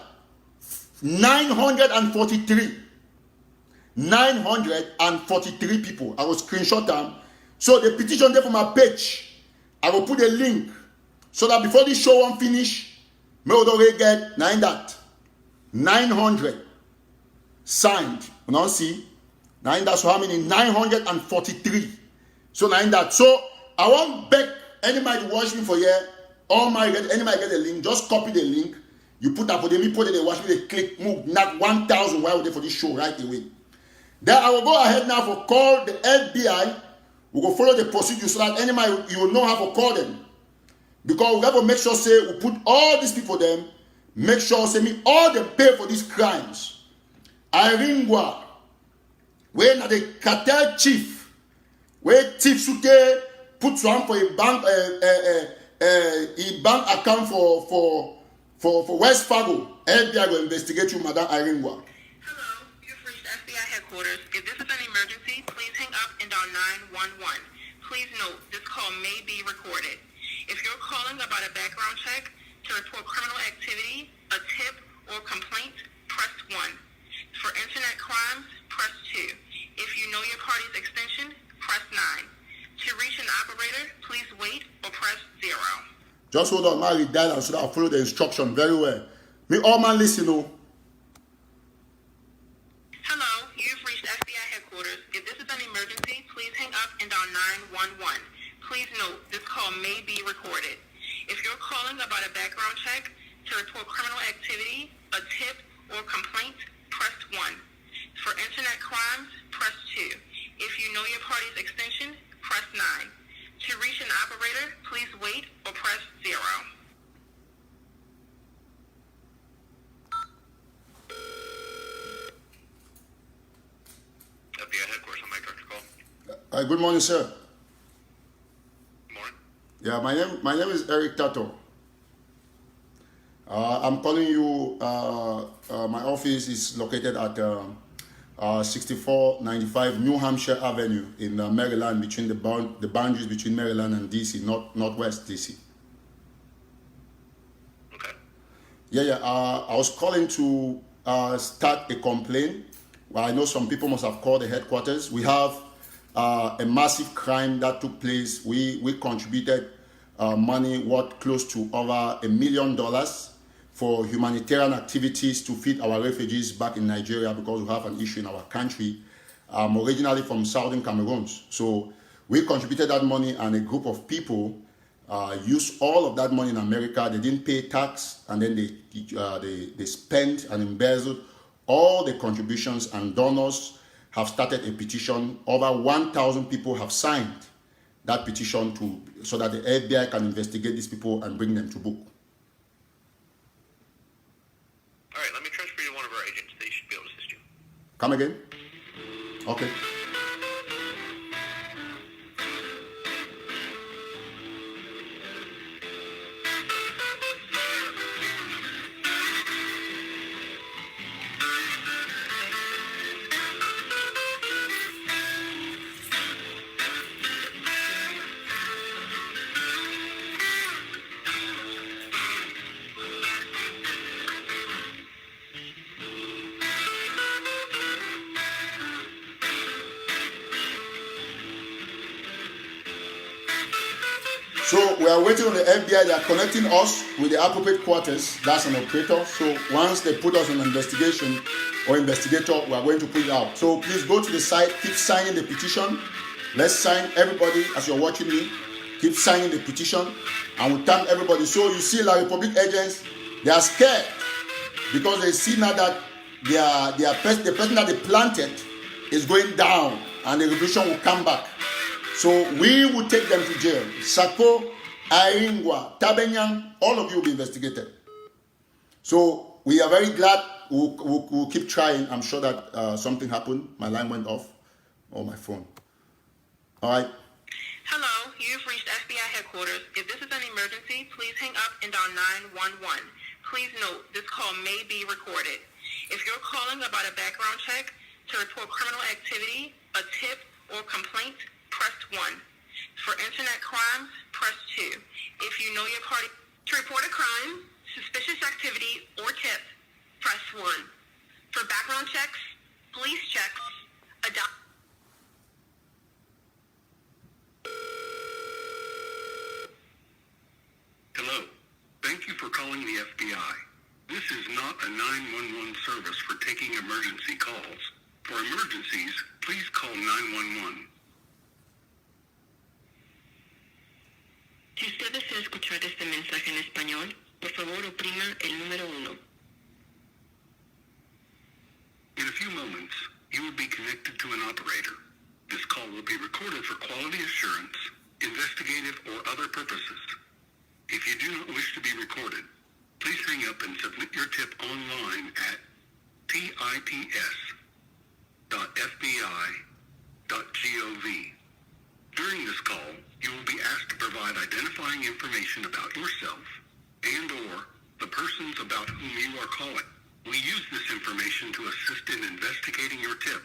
943. 943 people. I will screenshot them. So the petition there for my page. I will put a link so that before this show won't finish, me would already get 900 signed. You know, see? That's how many? 943. So that. So I won't beg anybody to watch me for here. Anybody get a link, just copy the link. You put that for them, you put it, they watch me, they click, move, not 1,000 while they for this show right away. Then I will go ahead now for call the FBI. We will follow the procedure so that anybody you will know how to call them. Because we have to make sure say we put all these people them, make sure say me all them pay for these crimes. Iringwa, when the cartel chief, where thief suke put one for a bank bank account for West Fargo, FBI will investigate you, Madam Iringwa. Hello, you've reached FBI headquarters. If this is an emergency, please hang up and dial 911. Please note, this call may be recorded. If you're calling about a background check, to report criminal activity, a tip, or complaint, press 1. For internet crimes, press 2. If you know your party's extension, press 9. To reach an operator, please wait or press 0. Just hold on, man, dial so that I follow the instruction very well. Me all man listen, oh. Hello, you've reached FBI headquarters. If this is an emergency, please hang up and dial 911. Please note, this call may be recorded. If you're calling about a background check, to report criminal activity, a tip, or complaint, press 1. For internet crimes, press 2. If you know your party's extension, press 9. To reach an operator, please wait or press 0. FBI headquarters, on my director call. Good morning, sir. Good morning. Yeah, my name is Eric Tato. I'm calling you. My office is located at 6495 New Hampshire Avenue in Maryland, between the boundaries between Maryland and DC, northwest DC. Okay. Yeah. I was calling to start a complaint. Well, I know some people must have called the headquarters. We have a massive crime that took place. We contributed money worth close to over $1 million for humanitarian activities to feed our refugees back in Nigeria because we have an issue in our country. Originally from southern Cameroon. So we contributed that money, and a group of people used all of that money in America. They didn't pay tax, and then they spent and embezzled all the contributions, and donors have started a petition. Over 1,000 people have signed that petition so that the FBI can investigate these people and bring them to book. All right, let me transfer you to one of our agents. They should be able to assist you. Come again? Okay. So we are waiting on the FBI. They are connecting us with the appropriate quarters. That's an operator. So once they put us on investigation or investigator, we are going to put it out. So please go to the site, keep signing the petition. Let's sign, everybody, as you're watching me. Keep signing the petition, and we thank everybody. So you see, La Republic agents, they are scared because they see now that the person that they planted is going down, and the revolution will come back. So we will take them to jail. Sako, Aingwa, Tabenyang, all of you will be investigated. So we are very glad. We'll keep trying. I'm sure that something happened. My line went off, or my phone. All right. Hello, you've reached FBI headquarters. If this is an emergency, please hang up and dial 911. Please note, this call may be recorded. If you're calling about a background check, to report criminal activity, a tip, or complaint, press 1. For internet crimes, press 2. If you know your party, to report a crime, suspicious activity, or tip, press 1. For background checks, police checks, Hello. Thank you for calling the FBI. This is not a 911 service for taking emergency calls. For emergencies, please call 911. Si usted desea escuchar este mensaje en español, por favor oprima el número 1. In a few moments, you will be connected to an operator. This call will be recorded for quality assurance, investigative, or other purposes. If you do not wish to be recorded, please hang up and submit your tip online at tips.fbi.gov. During this call, you will be asked to provide identifying information about yourself and/or the persons about whom you are calling. We use this information to assist in investigating your tip.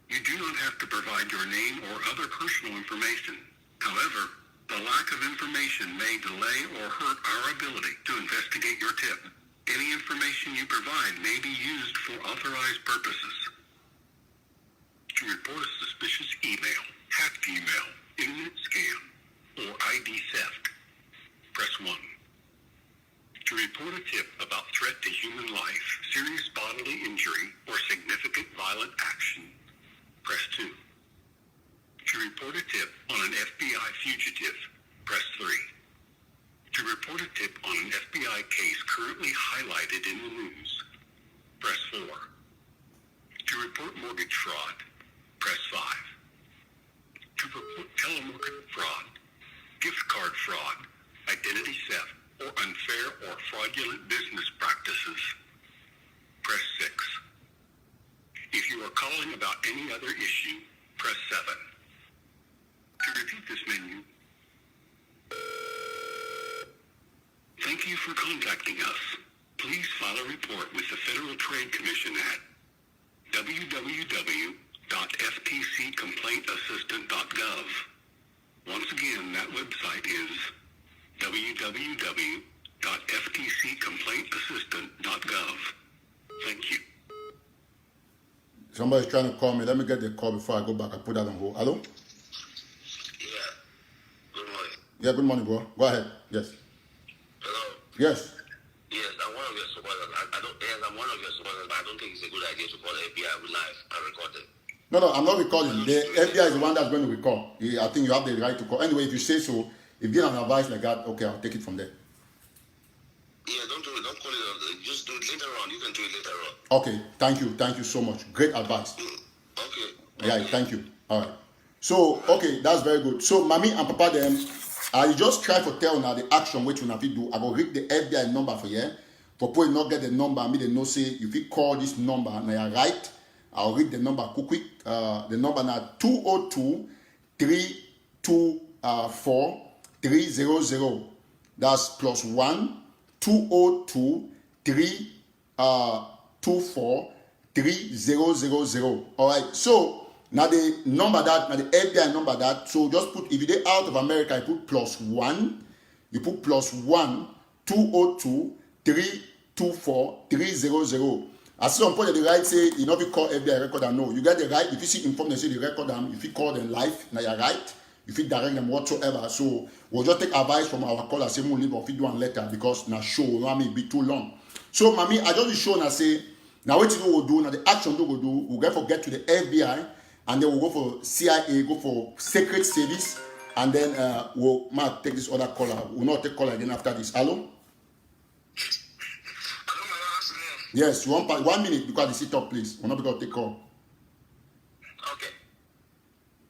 You do not have to provide your name or other personal information. However, the lack of information may delay or hurt our ability to investigate your tip. Any information you provide may be used for authorized purposes. To report a suspicious email, hacked email, internet scam, or ID theft, press 1. To report a tip about threat to human life, serious bodily injury, or significant violent action, press 2. To report a tip on an FBI fugitive, press 3. To report a tip on an FBI case currently highlighted in the news, press 4. To report mortgage fraud, press 5. To report telemarketing fraud, gift card fraud, identity theft, or unfair or fraudulent business practices, press 6. If you are calling about any other issue, press 7. To repeat this menu, thank you for contacting us. Please file a report with the Federal Trade Commission at www.ftccomplaintassistant.gov. Once again, that website is www.ftccomplaintassistant.gov. Thank you. Somebody's trying to call me. Let me get the call before I go back. I put that on hold. Hello? Yeah. Good morning. Yeah, good morning, bro. Go ahead. Yes. Hello. Yes. Yes, I'm one of your supporters. I'm one of your supporters, but I don't think it's a good idea to call the FBI live and record it. No, I'm not recording. The FBI is the one that's going to record. I think you have the right to call. Anyway, if you say so, if you give an advice like that, okay, I'll take it from there. Yeah, don't do it. Don't call it. Just do it later on. You can do it later on. Okay, thank you. Thank you so much. Great advice. Okay. Yeah, thank you. All right. So, okay, that's very good. So, Mommy and Papa, them, I just try to tell now the action which you have to do. I will read the FBI number for you. For people not get the number, me they know say if you call this number and I right, I'll read the number quick. The number now 202-324-300. That's +1 202-324-3000. All right. So now the number that now the FBI number that. So just put if you're out of America, you put +1. You put +1 202-324-300. As some point the right say you know if you call FBI record and no, you get the right. If you see inform them say the record them, if you call them live, now you're right. If you direct them whatsoever. So we'll just take advice from our caller, say we'll leave or video and letter because now show you know what I mean be too long. So mommy, I just show and say now what you know we'll do now the action we'll do, we'll get to the FBI and then we'll go for CIA, go for Secret Service, and then we'll take this other caller. We'll not take caller again after this. Hello? Yes, you want 1 minute because the sit up, please. We're not going to take call. Okay.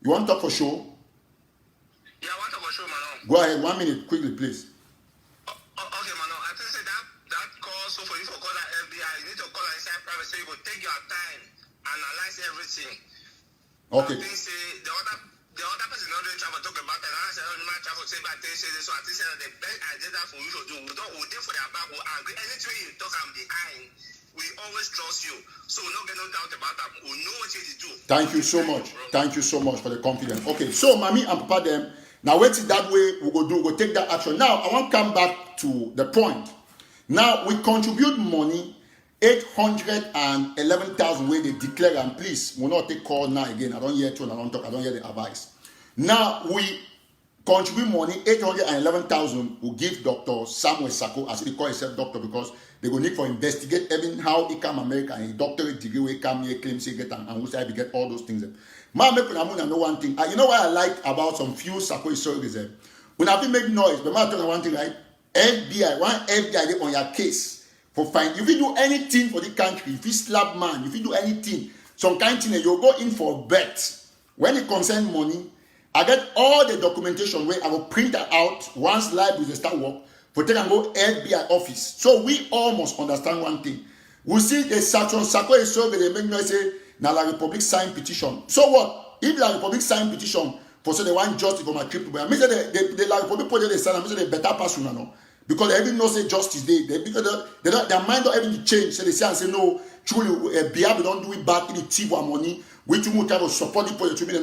You want to talk for show? Yeah, I want to go show, Manon. Go ahead, 1 minute, quickly, please. Okay, Manon. I think say that call, so for you to call that FBI, you need to call inside private, so you will take your time, analyze everything. Okay. I think say the other person not doing travel talk about it, and I said, my travel say about this, so I think say the best idea for you to do, we take for their back, we agree. Anything you talk I'm behind. We always trust you, so we don't get no doubt about that. We know what you do. Thank you so much. Thank you so much for the confidence. Okay, so mommy and papa them now wait it that way we go do we'll take that action. Now I want to come back to the point. Now we contribute money 811,000 where they declare and please we'll not take call now again. I don't hear tone, I don't talk, I don't hear the advice. Now we contribute money 811,000 will give Dr. Samuel Sako as he call himself doctor because they go need for investigate even how he come America and he doctorate degree where he come here claim say get and we say I get all those things. Man make una know one thing. You know what I like about some few Sako historians when I make noise, but man talking one thing right. FBI they on your case for fine. If you do anything for the country, if you slap man, if you do anything, some kind of thing you go in for a bet. When it concern money, I get all the documentation where I will print that out once live with the start work for take and go FBI office. So we all must understand one thing. We see the Sako is so they make noise say now La Republic sign petition. So what? If La Republic sign petition for say they want justice for my trip, I mean say the La Republic put they sign, I mean say they better pass you know. Because they even know say justice because they don't their mind don't even change. So they say and say no, truly BIA don't do it back in the thief our money. We too much to support the project to me,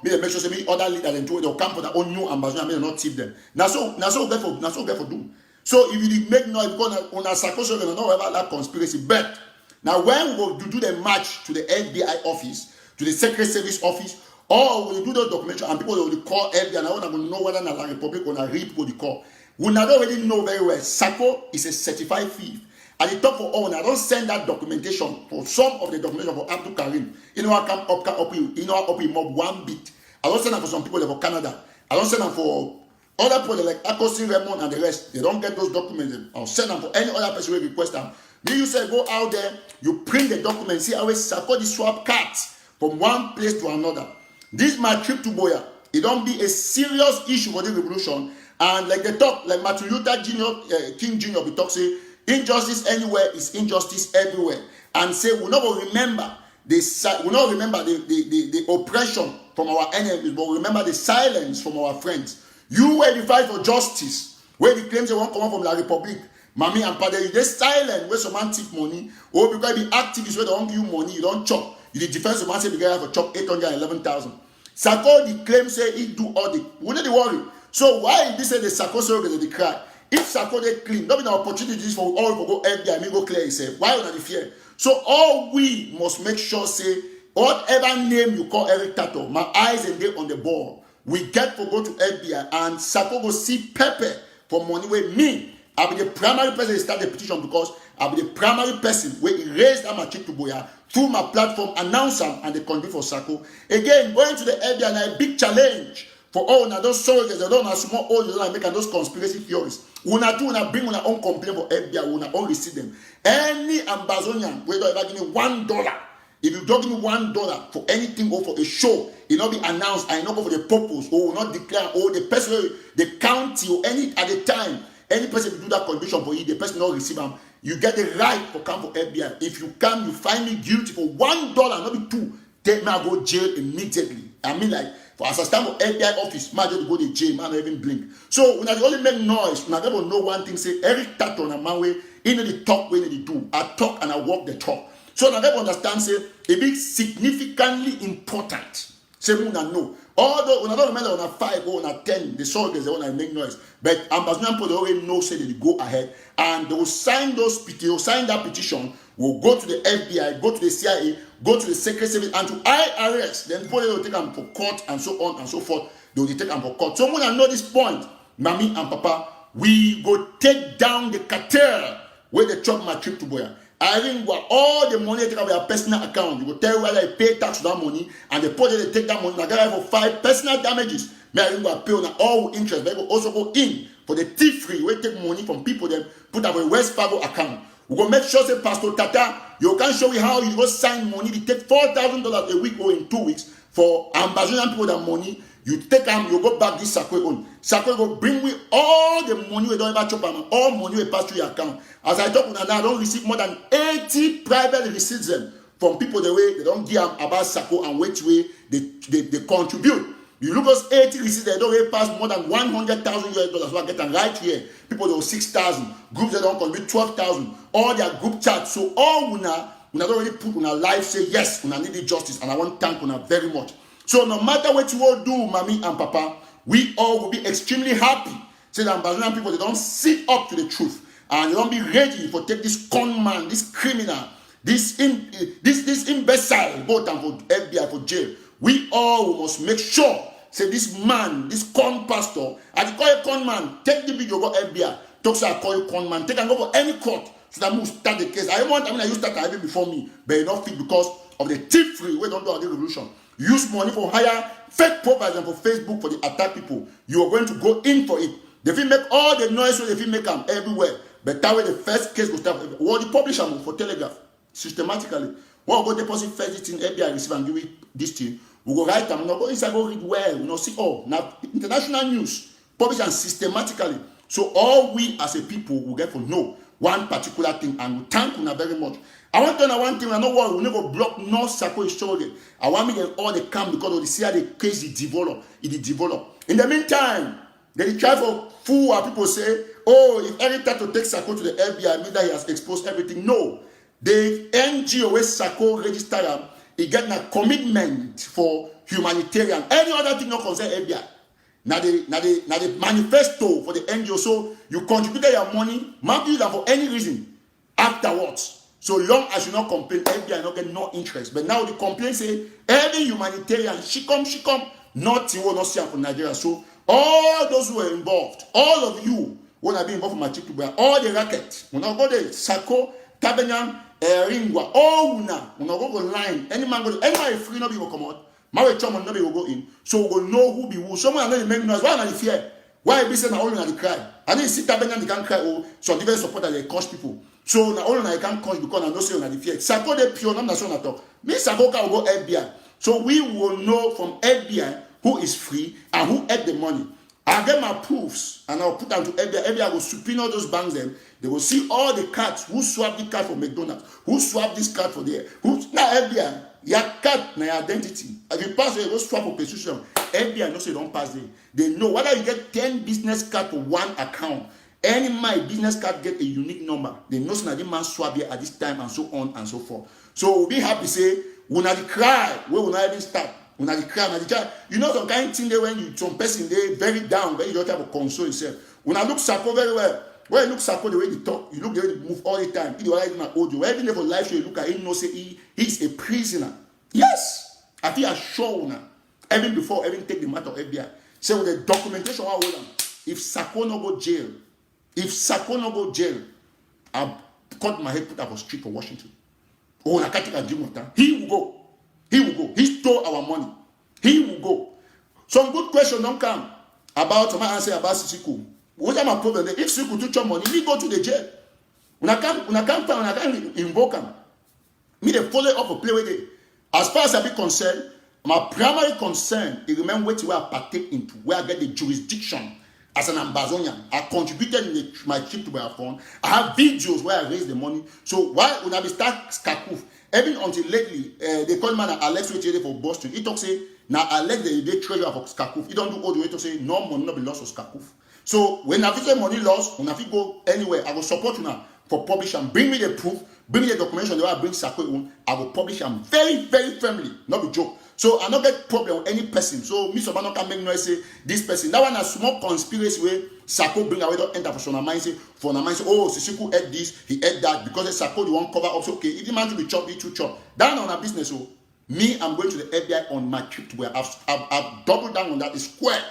they make sure say me other leaders and they'll come for their own new Ambazonia, they not tip them. Now so get for do. So if you make noise because on a Sako don't ever that conspiracy. But now when we do the match to the FBI office, to the Secret Service office, or when you do the documentation and people will call FBI, and I want to know whether La Republic or read people they call. We not already know very well. Sako is a certified thief. And the top for all, I don't send that documentation for some of the documentation for Abdul Karim. You know, I come up mob 1 bit. I don't send them for some people for Canada. I don't send them for other people like Akosin Raymond and the rest. They don't get those documents. I'll send them for any other person who request them. Then you say go out there, you print the document, see how we support the swap cards from one place to another. This my trip to Boya. It don't be a serious issue for the revolution. And like they talk, like Martin Luther King Jr. we talk say. Injustice anywhere is injustice everywhere. And say we not remember the oppression from our enemies, but we remember the silence from our friends. You were the fight for justice, where the claims they won't come out from La Republic. Mommy and Papa, you just silent where some man take money, or because the activists where they don't give you money, you don't chop. You the defense of man say because have a chop 811,000. Sako the claim say he do all the we need the worry. So why this say the Sako surrogate they cry? If Sako they clean, not be the opportunities for all to go FBI, me go clear himself. Why would I fear? So all we must make sure say whatever name you call Eric Tato, my eyes and they on the ball. We get to go to FBI and Sako go see Pepe for money with me. I'll be the primary person to start the petition because I'll be the primary person where he raised my check to Boya through my platform, announce them and they contribute for Sako. Again, going to the FBI and a big challenge for all now those soldiers, they don't have small old they don't make those conspiracy theories. Una do una bring una own complaint for FBI, una own receive them. Any Ambazonian, we don't ever give me $1. If you don't give me $1 for anything or for a show, it not be announced, I not go for the purpose, or will not declare, or the person, the county, or any at the time, any person will do that condition for you, the person not receive them. You get the right to come for FBI. If you come, you find me guilty for $1, not be $2, take me and go jail immediately. I mean, like, for as I stand for FBI office, man just go to jail, man not even blink. So when I only make noise, when I never know one thing, say Eric Tato na man way, in the talk when they do. I talk and I walk the talk. So now never understand say it be significantly important. Say we know. Although when I don't remember on a 5 or on a 10, the soldiers they want to make noise. But Ambazonian people they already know say they go ahead and they will sign those petitions, will sign that petition, will go to the FBI, go to the CIA, go to the Secret Service and to IRS. Then before they will take them for court and so on and so forth, they will take them for court. So when I know this point, Mommy and Papa, we go take down the cartel where they chop my trip to Boya. I think all the money they take out of your personal account, you will tell whether you pay tax to that money, and the point they take that money, I got for 5 personal damages. May I think pay on all interest, but will also go in for the thief-free, we take money from people, then put up a West Fargo account. We go make sure say Pastor Tata, you can show me how you go sign money, you take $4,000 a week or in 2 weeks for Ambazonian people that money. You take them, you go back this Sakwe on. Sakwe go bring me all the money we don't ever chop and all money we pass through your account. As I talk now, I don't receive more than 80 private receipts from people the way they don't give them about Sako and which way they contribute. You look at 80 receipts, they don't really pass more than $100,000 so I get them right here. People do 6,000, groups that don't contribute 12,000, all their group chats. So all una don't really put on our life say yes, una need justice, and I want to thank una very much. So no matter what you will do, Mommy and Papa, we all will be extremely happy. Say that Ambazonian people, they don't sit up to the truth. And they don't be ready for take this con man, this criminal, this imbecile, go down for FBI, for jail. We all must make sure, say this man, this con pastor, I call you con man, take the video, go FBI. Talk say I call you con man, take and go for any court. So that move start the case. I used to start before me, but you don't fit because of the thief-free, we don't do the revolution. Use money for hire fake profiles and for Facebook for the attack people. You are going to go in for it. They will make all the noise so they will make them everywhere. But that way the first case will start. What the publisher for Telegraph systematically. What go deposit first in FBI receive and give it this thing. We go write them. We go inside go read well. We not see all now international news published and systematically. So all we as a people will get to know one particular thing and we thank you very much. I want to know one thing, I know what we never block no Sako shoulder. I want me to all the come because of the see how the case is developed. In the meantime, they try for fool and people say, oh, if Eric Tato takes Sako to the FBI, mean that he has exposed everything. No. The NGO where Sako registered, he get a commitment for humanitarian. Any other thing not concern FBI. Now the manifesto for the NGO. So you contributed your money, maybe for any reason afterwards. So long as you not complain, FBI not get no interest. But now the complaint say every humanitarian, she come, nothing will not see from Nigeria. So all those who are involved, all of you want to be involved in my chicken, all the racket, when I go there, Sako, Tabenyan, Ringwa, all una, when I go line, any man go, any free no be will come out, my chum no be will go in. So we will know who be who. Someone know the make noise. Why not the fear? Why be saying na only na the cry? I need see Tabenyan they can cry. Oh, so different support that they cost people. So now all I can cause because I know say on the fear. Sako de pure, not so talk. Me Sako can go FBI. So we will know from FBI who is free and who had the money. I'll get my proofs and I'll put them to FBI. FBI will subpoena those banks them. They will see all the cards. Who swapped the card for McDonald's? Who swapped this card for there? Who now FBI? Your card, my identity. If you pass it, go swap for position. FBI knows you don't pass there. They know whether you get 10 business cards for one account. Any my business card get a unique number. They know that the man swap here at this time and so on and so forth. So we'll be happy to say, we not the cry, we will not even start. We not the cry, not the cry. You know some kind of thing there when you some person they very down, very don't have to console yourself. When I look Sako very well, when you look Sako the way they talk, you look the way they move all the time. He already not audio. Every level life show you look at him, know say he's a prisoner. Yes, I think I show now. Even before even take the matter of FBI. Say with the documentation I hold on. If Sako no go jail, I cut my head, put up a street for Washington. Oh, I can't take a gym. He will go. He stole our money. He will go. Some good question don't come about my answer about Siku. What am I problem? If Siku took your money, he go to the jail. When I can't invoke him. Me the follow up a play with it. As far as I be concerned, my primary concern is remember where I partake into, where I get the jurisdiction as an Ambazonian. I contributed in my trip to Bafut. I have videos where I raise the money. So why when I be start skakuf, even until lately, they call man Alex Wetty for Boston. He talk say now Alex the treasurer for skakuf. He don't do all the way to say no money not be lost for skakuf. So when I say money lost, when I go anywhere, I will support you now for publishing. Bring me the proof, bring me the documentation. The way I bring Sako, I will publish them very, very firmly, not be joke. So I don't get problem with any person. So Mr. Bano can make noise say this person. That one a small conspiracy way Sako bring away don't enter for some mind say oh Sisiku ate this, he ate that because the Sako the one cover up. So okay, if the man to be chopped, he to chop. That on a business. So me, I'm going to the FBI on my trip to where I've doubled down on that. It's square.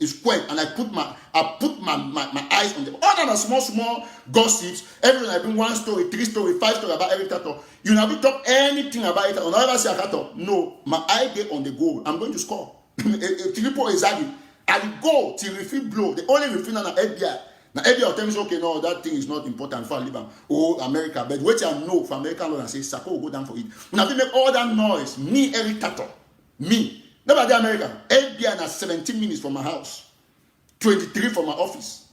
It's square, and I put my eyes on them. All that small gossips. Everyone I bring 1 story, 3 story, 5 story about every tattoo. You never talk anything about it. Or never say a tattoo. No, my eye get on the goal. I'm going to score. Filippo Ezagi. I will go till referee blow. The only referee now FBI. Now FBI will tell me okay, no, that thing is not important for Liban. Oh, America. But wait I know for American law and say Sako will go down for it. When I make all that noise, me every tattoo. Me. Never the American. FBI na 17 minutes from my house. 23 from my office.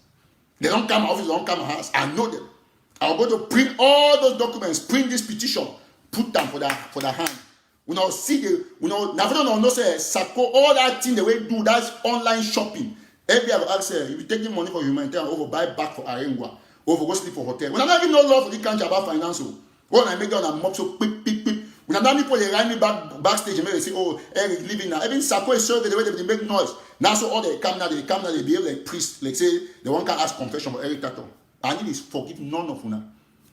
They don't come my office, they don't come my house. I know them. I'll go to print all those documents, print this petition, put them for the hand. We now see the, now no say Sako, all that thing the way do, that's online shopping. FBI will ask if you taking money for humanitarian, over buy back for Arengwa, over go sleep for hotel. When I not even know law for the country about finance. When I make down a mop so quick. When I'm people they ride me backstage and maybe they say, oh, Eric living now. Even Sako is serving the way they make noise. Now so all they come now, they behave like priests. Like say the one can ask confession for Eric Tato. I need is forgive none of una.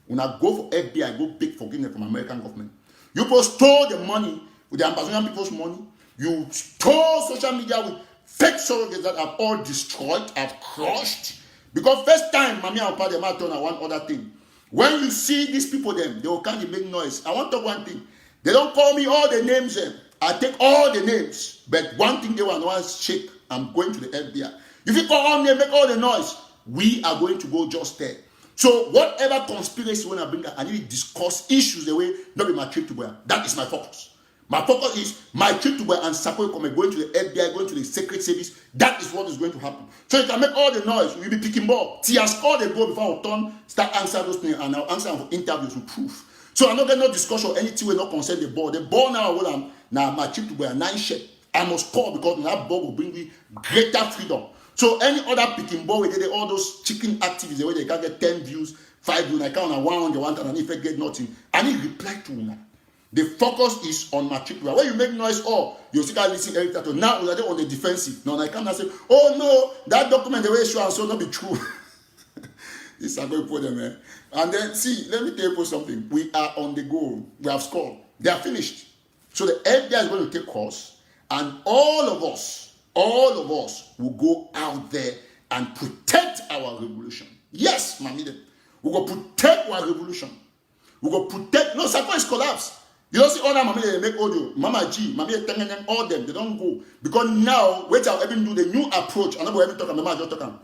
When I go for FBI, go big forgiveness from American government. You people stole the money with the Ambazonian people's money. You stole social media with fake surrogates that have all destroyed, have crushed. Because first time, Mami and Papa, they might turn on one other thing. When you see these people, them, they will come and make noise. I want to talk one thing. They don't call me all the names. I take all the names. But one thing they want to shake. I'm going to the FBI. If you call on me and make all the noise, we are going to go just there. So whatever conspiracy when I bring up, I need to discuss issues the way not be my trip to where. That is my focus. My focus is my trip to where and Sako going to the FBI, going to the Secret Service. That is what is going to happen. So you can make all the noise. We'll be picking ball. Till I score the goal before I start answering those things and I'll answer them for interviews with proof. So I'm not getting no discussion or anything will not concern the ball. The ball now my trip to where 9 share. I must score because that ball will bring me greater freedom. So any other picking ball, we did all those chicken activities the way they can get 10 views, 5 views, I count on 100, and if I get nothing, I need reply to una. The focus is on my trip. When you make noise, you still listen every time. Now we are on the defensive. Now I cannot say, oh no, that document the way show and so not be true. This is going to put them, man. And then see, let me tell you something. We are on the goal. We have scored. They are finished. So the FBI is going to take course, and all of us will go out there and protect our revolution. Yes, Mamide. We will protect our revolution. We will protect. No, Sako is collapsed. You don't see all that Mamide they make audio. Mama G, Mamide Tengen, all them. They don't go. Because now, wait I'll even do the new approach. I'm not going to talk about just talking.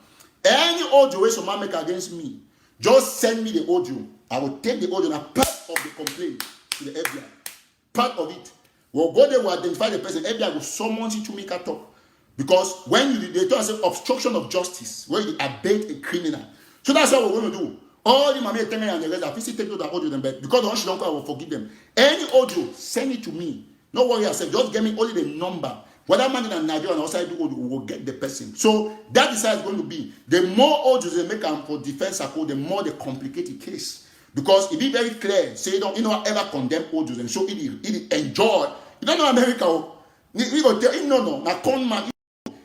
Any audio way someone make against me, just send me the audio. I will take the audio and part of the complaint to the FBI. Part of it. We'll go there, we'll identify the person. FBI will summon you to make a talk. Because when they talk say obstruction of justice, where you abate a criminal. So that's what we're going to do. All the Mamie Tengen and the rest, I take the audio them, but because the one she don't call, I will forgive them. Any audio, send it to me. No worry, I said, just give me only the number. Whether man in Nigeria and outside the audio, we will get the person. So that is how it's going to be. The more audios they make for defense Sako, the more the complicated case. Because it be very clear, say you don't ever condemn audios and show it enjoy. You don't know America. We go tell no, now con man.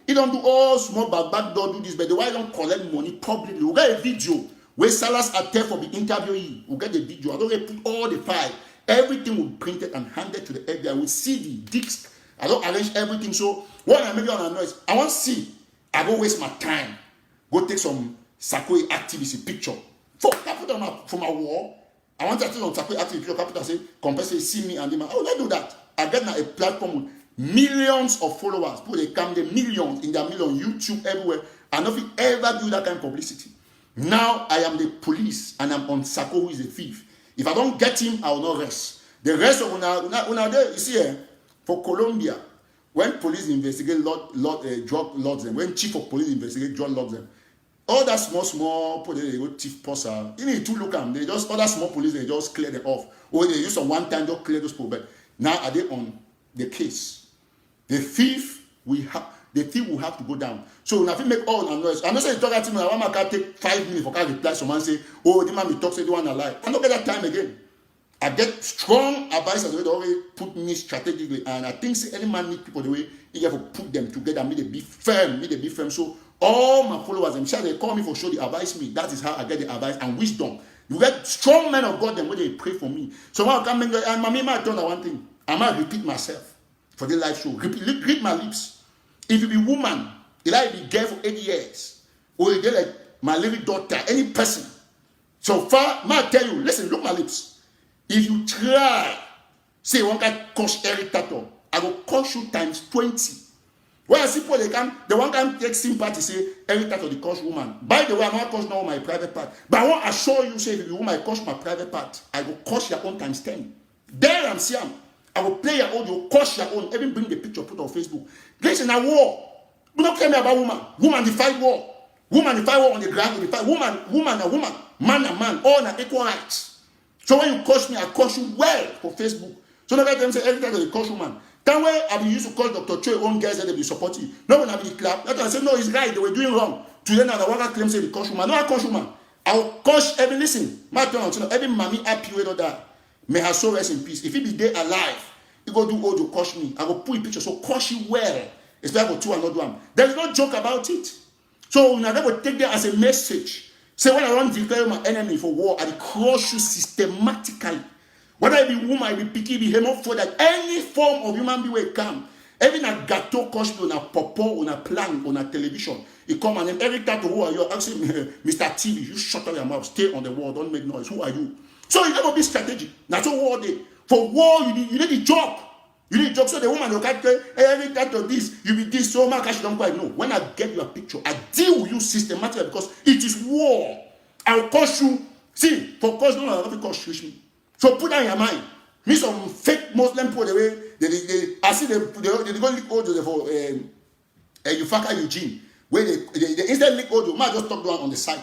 He don't do all small back door do this, but the why don't collect money publicly. We get a video where Salas are there for the interview. We get the video. I don't get put all the file. Everything will be printed and handed to the FBI with CD, disc. I don't arrange everything. So when I make it on a noise, I want to see. I go waste my time. Go take some Sakwe activist picture. For capital from a wall. I want to take some Sakwe activist picture. Capital say, compensate, see me and them. I will not do that. I get now a platform with millions of followers. People they come there, millions in their million, YouTube everywhere. And nothing ever do that kind of publicity. Now I am the police and I'm on Sako who is a thief. If I don't get him, I will not rest. The rest of una there, you see for Colombia, when police investigate drug lords them, when chief of police investigate drug lords them, all that small people they go thief poster. You need to look at them. They just other small police they just clear them off. Or they use some one time just clear those people. But now are they on the case? The thief will have to go down. So if you make all the noise, I'm not saying talk at me. I want to take 5 minutes for I reply. Someone say, "Oh, the man be talk say the one I lie." I don't get that time again. I get strong advice as well. They always put me strategically, and I think say any man need people the way he have to put them together. Me they be firm. So all my followers, I'm sure they call me for sure. They advise me. That is how I get the advice and wisdom. You get strong men of God, them where they pray for me. So when I come and my might done one thing. I might repeat myself for the live show. Read my lips. If you be woman, you like be gay for 8 years, or you get like my little daughter, any person. So far, I tell you, listen, look my lips. If you try, say one guy cost Eric Tato, I will cost you times 20. When I see people they come, the one guy take sympathy say Eric Tato the cost woman. By the way, I'm not cost now my private part, but I want to assure you, say if you woman cost my private part, I will cost your own times 10. There I'm saying. I will play your own, you cost your own, even bring the picture, put on Facebook. Listen, a war. Do not tell me about woman. Woman, the fight war. Woman, the fight war on the ground, the fight. Woman, a woman. Man, a man. All are equal rights. So when you cost me, I cost you well for Facebook. So now them say every time they cost woman. That way, I be used to call Dr. Choi own guys that they be supporting. No one have the clap. That's why I say, no, it's right. They were doing wrong. Today now, the one claim say the cost woman. No, I cost woman. I will cost every, listen, my turn on, every mommy happy with all that. May her soul rest in peace. If he be there alive, you go do all you cost me. I go put a picture, so cost you well. Especially for two and not one. There is no joke about it. So now they will take that as a message. Say when I want to declare my enemy for war, I crush you systematically. Whether it be woman, it be picky, be hemophobic, any form of human being will come. Even a gato cost me on a popo, on a plan, on a television. He come and then every time who are you? I say, Mr. TV, you shut up your mouth, stay on the wall, don't make noise. Who are you? So you never be strategic. That's all war day. For war, you need a job. You need a job. So the woman will catch every time of this, you be this, so much, don't quite know. When I get your picture, I deal with you systematically because it is war. I will cost you. See, for cause no one will cost me. So put that in your mind. Me some fake Muslim people the way I see they go leak audio for Yufaka Eugene. Where they instead leak audio, might just talk down on the side.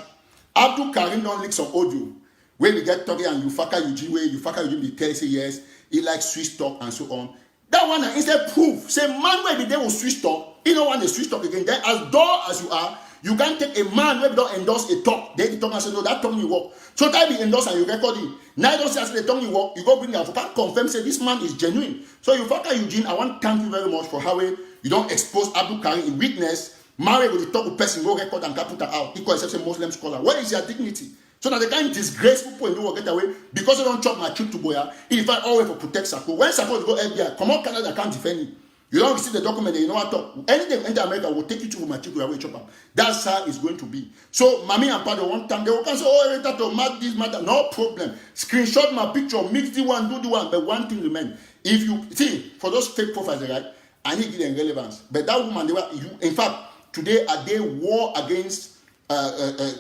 Abdul Karim don't leak some audio. Where we get talking and Yufaka Eugene, where Yufaka Eugene be tell say yes, he likes Swiss talk and so on. That one instead proof. Say man where be there with Swiss talk, he don't want the Swiss talk again. Then as dull as you are, you can't take a man where don't endorse a talk. Then the talk and say no, that tongue you work. So that be endorse and you record it. Now don't say the tongue you work, you go bring your advocate, confirm, say this man is genuine. So Yufaka Eugene, I want to thank you very much for how you don't expose Abdul Karim in weakness. Marry with the talk with person, go record and put her out. Equal exception Muslim scholar. Where is your dignity? So now the kind disgraceful people in the world get away because they don't chop my trip to Boya. If I always for protect Sako. When Sako go FBI, come on Canada can't defend you. You don't receive the document, you know what talk. Anything enter America will take you to my trip to away chopper. That's how it's going to be. So mommy and father one time they will come say, oh, that to mad this matter. No problem. Screenshot my picture, mix the one, do the one, but one thing remain. If you see for those fake profiles, right? I need to give them relevance. But that woman, they were in fact today are they war against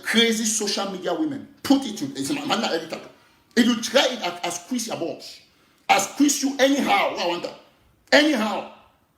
crazy social media women. Put it to it's a man that editor. If you try it, I squeeze your balls. I squeeze you anyhow. I want that. Anyhow.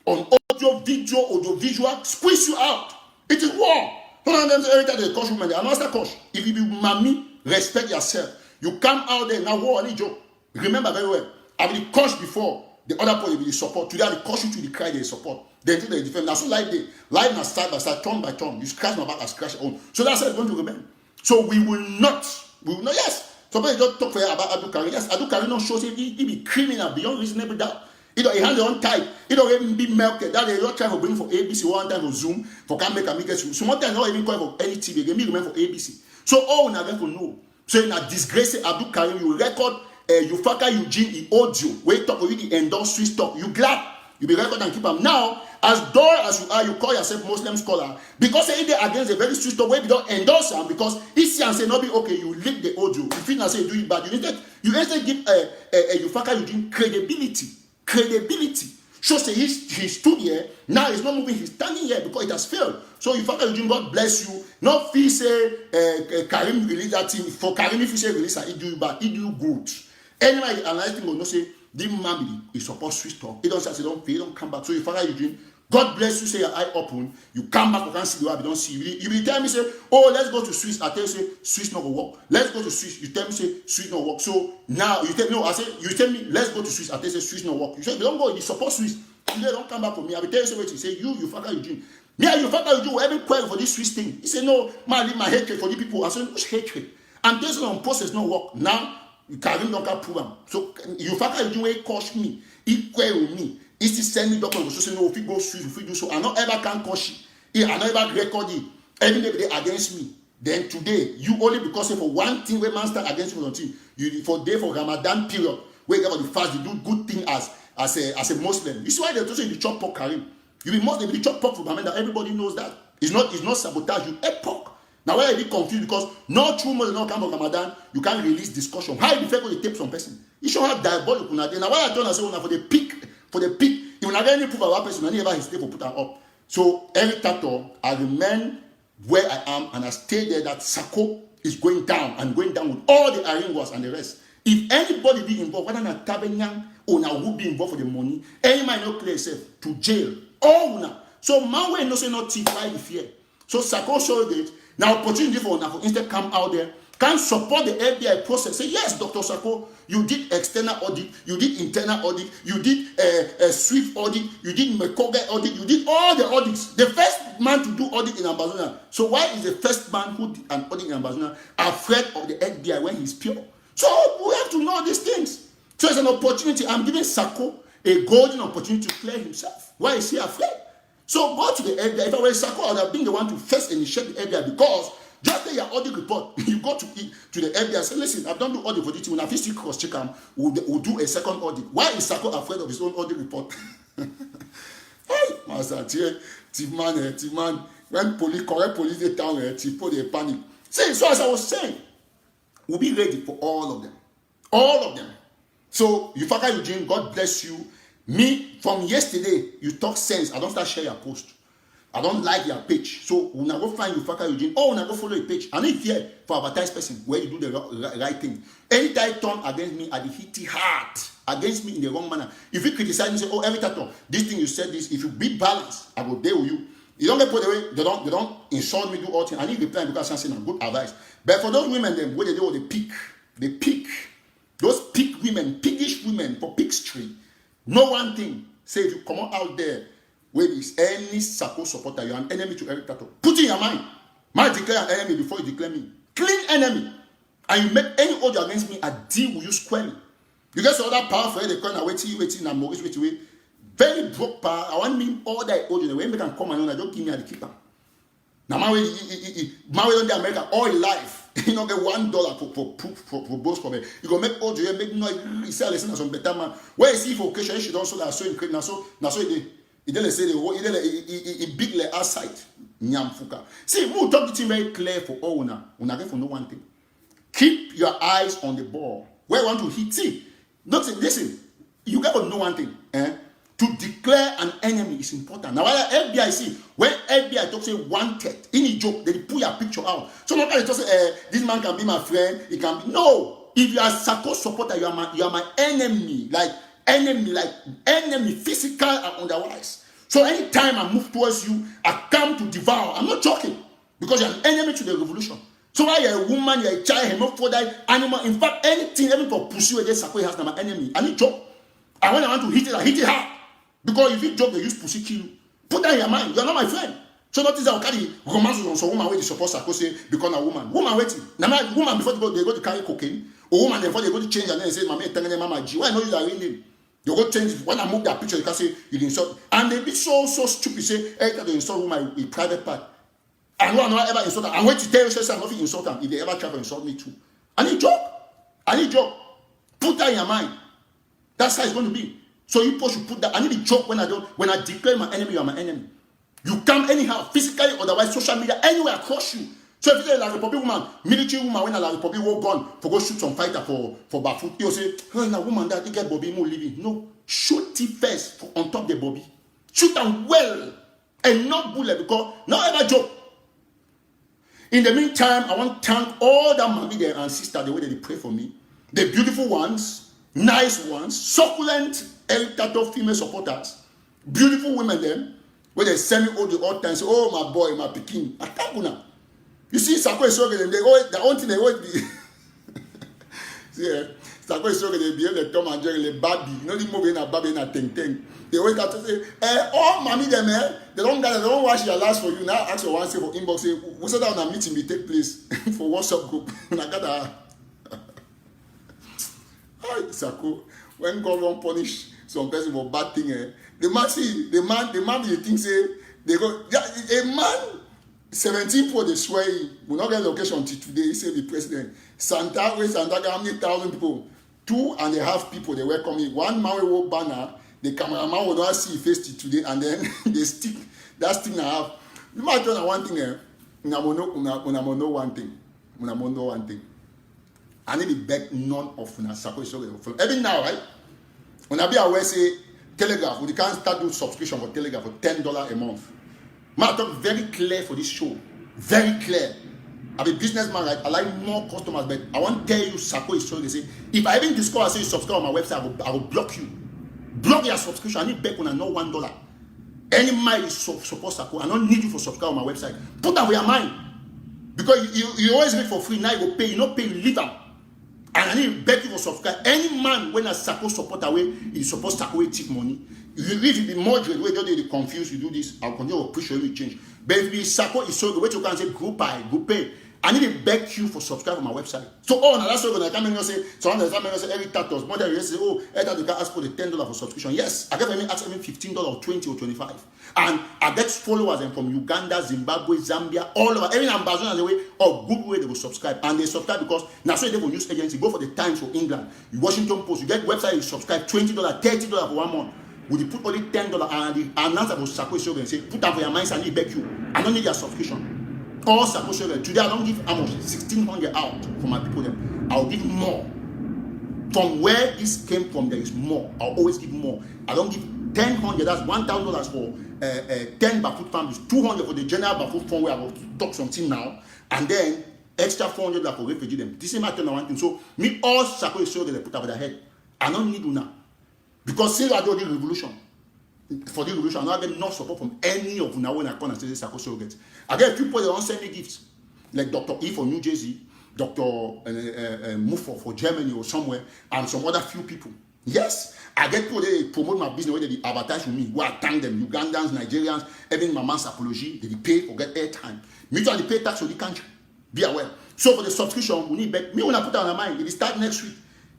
On audio, visual, squeeze you out. It is war. One of them every time they coach women, they announce that coach. If you be mommy, respect yourself. You come out there now, war any joke. Remember very well. I will coach before the other point will be support. Today I will coach you to the cry they support. Then to the defend. Now so like they live now start by start, turn by turn. You scratch my back, I scratch your own. So that's how it's going to remain. So we will not, yes. Somebody just talk for you about Abdul Karim. Yes, Abdul Karim not show say he be criminal beyond reasonable doubt. He has their own type. He don't even be melted. That they don't try to bring for ABC one time for Zoom for can make a make Zoom. So one time not even call for any TV. They me remember for ABC. So all now them for know. So in a disgrace Abdul Karim, you record you fucker Eugene, he owed you. Wait talk for you, the endorse Swiss talk. You glad. You be record and keep them. Now, as dull as you are, you call yourself Muslim scholar. Because say they against a very Swiss talk where you don't endorse them because it's and say no be okay, you lick the audio. You feel and say you do it bad. You instead give you fucker Eugene credibility. Credibility. So say he stood here, now he's not moving, he's standing here because it has failed. So you fucker Eugene, God bless you. Not feel say Karim release that thing. For Karim, if you say release it do you bad, it do good. Anyway, another thing will not say the man is supposed to talk. He don't say don't pay, don't come back. So you fucker Eugene, God bless you, say your eye open, you come back, you can't see the way you don't see. You will tell me say, oh, let's go to Swiss. I tell you say Swiss not go work. Let's go to Swiss. You tell me say Swiss not work. So now you tell me no, I say you tell me let's go to Swiss. I tell you say Swiss not work. You say don't go, you support Swiss. You don't come back for me. I will tell you say what you say, you fucker Eugene. Me and you fucker Eugene will every quarrel for this Swiss thing. He say no, man, leave my hatred for the people. I say which hatred? And this on process not work. Now you can't don't prove them. So you fucker Eugene will cost me, he quarrel me. He still send me documents to say no, if you go Swiss, if you do so, I not ever can caution. I not ever record it. Every day they against me. Then today, you only because for one thing where man start against me on team, you for day for Ramadan period, where you got the fast, you do good thing as a Muslim. You see why they also the chop pork Karim. You be Muslim, the chop pork for Muhammad, everybody knows that. It's not sabotage, you eat pork. Now why are you confused? Because no true Muslim not come from Ramadan, you can't release discussion. How you go to tape some person? You should have diabolical. Now why I don't say for the peak. For the peak, if you not get any proof about person, and never hesitate for put that up. So every tattoo, I remain where I am, and I stay there. That Sako is going down and going down with all the Aringwas and the rest. If anybody be involved, whether na Tabenyang or na who be involved for the money, any might not clear itself to jail. All now. So man will no say not thief why the fear. So Sako showed it. Now opportunity for instead come out there. Can support the FBI process. Say, yes, Dr. Sako, you did external audit, you did internal audit, you did a Swift audit, you did McCoga audit, you did all the audits. The first man to do audit in Ambazonia. So why is the first man who did an audit in Ambazonia afraid of the FBI when he's pure? So we have to know these things. So it's an opportunity. I'm giving Sako a golden opportunity to clear himself. Why is he afraid? So go to the FBI. If I were Sako, I would have been the one to first initiate the FBI because just take your audit report. You go to the FBI and say, listen, I've done the audit for this thing. When I finish cross check them, we'll do a second audit. Why is Sako afraid of his own audit report? Hey, Master, man, when correct police they town, people they panic. See, so as I was saying, we'll be ready for all of them. All of them. So, you fucker Eugene, God bless you. Me, from yesterday, you talk sense. I don't start share your post. I don't like your page. So when I go find you, fucker Eugene, or when I go follow your page, and if here for advertise person where you do the right thing. Anytime turn against me, I hit it hard against me in the wrong manner. If you criticize me, say, oh, every time this thing you said this, if you be balanced, I will deal with you. You don't get put away, they don't insult me, do all things. I need reply because I'm saying good advice. But for those women, then what they do, they pick. Those pig women, piggish women for pigstry. No one thing. Say if you come out there. Where is any Sako supporter, you're an enemy to Eric Tato. Put in your mind. Might declare an enemy before you declare me. Clean enemy. And you make any audio against me, I deal with you squarely. You get some other power for the corner, waiting, and Maurice waiting. Very broke power. I want me all that audio. The way they can come and I don't give me a keeper. Now, my way on the America all life. You don't get $1 for both for me. You go make audio, make noise, sell listen some better man. Where is he for occasion? She don't so that so incredible. Now so it didn't say the big le outside. Nyamfuka. See, we talk to him very clear for all una get for no one thing. Keep your eyes on the ball. Where you want to hit. See, listen, you got to know one thing. To declare an enemy is important. Now, FBI see, when FBI talks say wanted, any joke, they pull your picture out. So not they just say, this man can be my friend, he can be. No, if you are Sako supporter, you are my enemy, like enemy, physical and otherwise. So anytime I move towards you, I come to devour. I'm not joking, because you're an enemy to the revolution. So why you're a woman, you're a child, hermaphrodite, animal, in fact, anything, even for pursue against Sako has my enemy. I need joke. And when I want to hit it, I hit it hard. Because if you joke, they use pussy kill you. Put that in your mind. You're not my friend. So notice that carry romance on some woman where they suppose to say become a woman. Woman waiting. Now woman before they go to carry cocaine. Or woman before they go to change and then say, Mama, tell them Mama G. Why not use that real name? You go change it. When I move that picture, you can say you insult. And they be so stupid. Say, hey, they insult woman in private part. And no one ever insult her. And wait to tell you, say, I'm not insult them if they ever try to insult me too. I need joke. Put that in your mind. That's how it's going to be. So you should put that. I need to joke when I declare my enemy, you are my enemy. You come anyhow, physically, otherwise, social media, anywhere across you. So if you're like a Republic woman, military woman, when a like Republic war gun for go shoot some fighter for Bafut, you say, oh, na woman that you get Bobby more living. No, shoot it first on top the Bobby. Shoot them well and not bullet because not ever joke. In the meantime, I want to thank all that mommy there and sister the way that they pray for me. The beautiful ones, nice ones, succulent, tattoo female supporters, beautiful women them, where they send me all the odd times, oh my boy, my Peking. I thank you now. You see, Sako is struggling. They always, the only thing they always be. See, Sako is struggling. They behave like Tom and Jerry, like Barbie. You know, the movie in a Barbie in a ting. They always have to say, oh, mommy, them, they don't watch your last for you. Now ask your one say for inbox, say, we said that on a meeting will take place for WhatsApp group. And I got a. Hi, Sako. When God won't punish some person for bad thing, the man, you think say, they go, a man. 17 people they swear he will not get location until today. He said the president. Santa got how many thousand people? 2.5 people they welcome him. One man will banner. The cameraman will not see his face till today, and then they stick that stick and a half. You might tell one thing. Una know one thing. I need to beg none of una Sako Soro. Even now, right? When I be aware say Telegraph, we can't start doing subscription for Telegraph for $10 a month. I talk very clear for this show. Very clear. I'm a businessman, right? I like more customers, but I want to tell you, Sako is showing. Say, if I even discover, say you subscribe on my website, I will block you. Block your subscription. I need back when I know $1. Any mile is supposed Sako. I don't need you for subscribe on my website. Put that with your mind. Because you always make for free. Now you go pay. You not pay, you leave them. And I need to beg you for subscribe. Any man when a Sako support away, he's supposed to away take money. If you be moderate, where don't they confuse, you do this, I'll continue to push you change. But if you Sako is so the way you can say group pay. I need to beg you for subscribe on my website. So now that's why when I come in and say, say every tattoo, more than you say, oh, you can ask for the $10 for subscription. Yes, I get me ask even $15 or $20 or $25. And I get followers from Uganda, Zimbabwe, Zambia, all over. Every Ambazonia the way or good way they will subscribe. And they subscribe because now so they will use agency, go for the Times for England, Washington Post, you get website, you subscribe $20, $30 for 1 month. Would you put only $10 and the announcer will Sako Show and say, put that for your minds and I beg you. I don't need your subscription. All Sako Show. Today I don't give how much? 1,600 out for my people them. I'll give more. From where this came from, there is more. I'll always give more. I don't give 1,000. That's $1,000 for 10 Bafut families, 200 for the general Bafut fund where I will talk something now, and then extra 400 for refugee them. This is my turn one thing. So me all Sako Show they put over their head. I don't need you now. Because since I do the revolution, for the revolution, I'm not getting no support from any of now when I come and say Sako surrogates. I get people that don't send me gifts, like Dr. E for New Jersey, Dr. Mufo for Germany or somewhere, and some other few people. Yes, I get people that promote my business where they advertise with me, where I thank them, Ugandans, Nigerians, even my man's apology, they pay for get airtime. Me too, they pay tax for the country. Be aware. So for the subscription, we need back. Me when I put that on my mind, it start next week.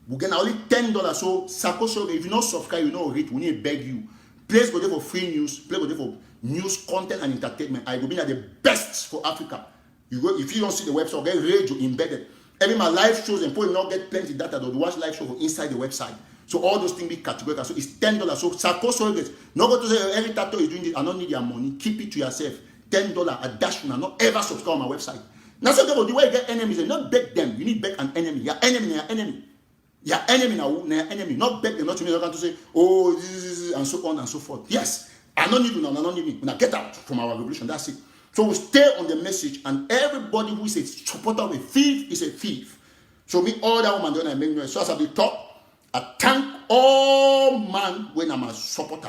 We get only $10. So Sako Show, if you not subscribe, you know rate, we need to beg you. Place go there for free news, place go there for news, content, and entertainment. I will be at the best for Africa. You go if you don't see the website, get radio embedded. Every my live shows and people not get plenty data, they'll watch live show inside the website. So all those things be categorical. So it's $10. So Sako Show, not go to say every tattoo is doing this. I don't need your money. Keep it to yourself. $10 a dash. Not ever subscribe on my website. Now say the way you get enemies, and not beg them. You need beg an enemy. Your enemy. Your enemy now, enemy, not beg them, not to me, to say, oh, this, and so on and so forth. Yes, I don't need you now, I don't need me. Now get out from our revolution, that's it. So we stay on the message, and everybody who is a supporter of a thief is a thief. So me, all that woman don't make noise. So as I be talk, I thank all man when I'm a supporter.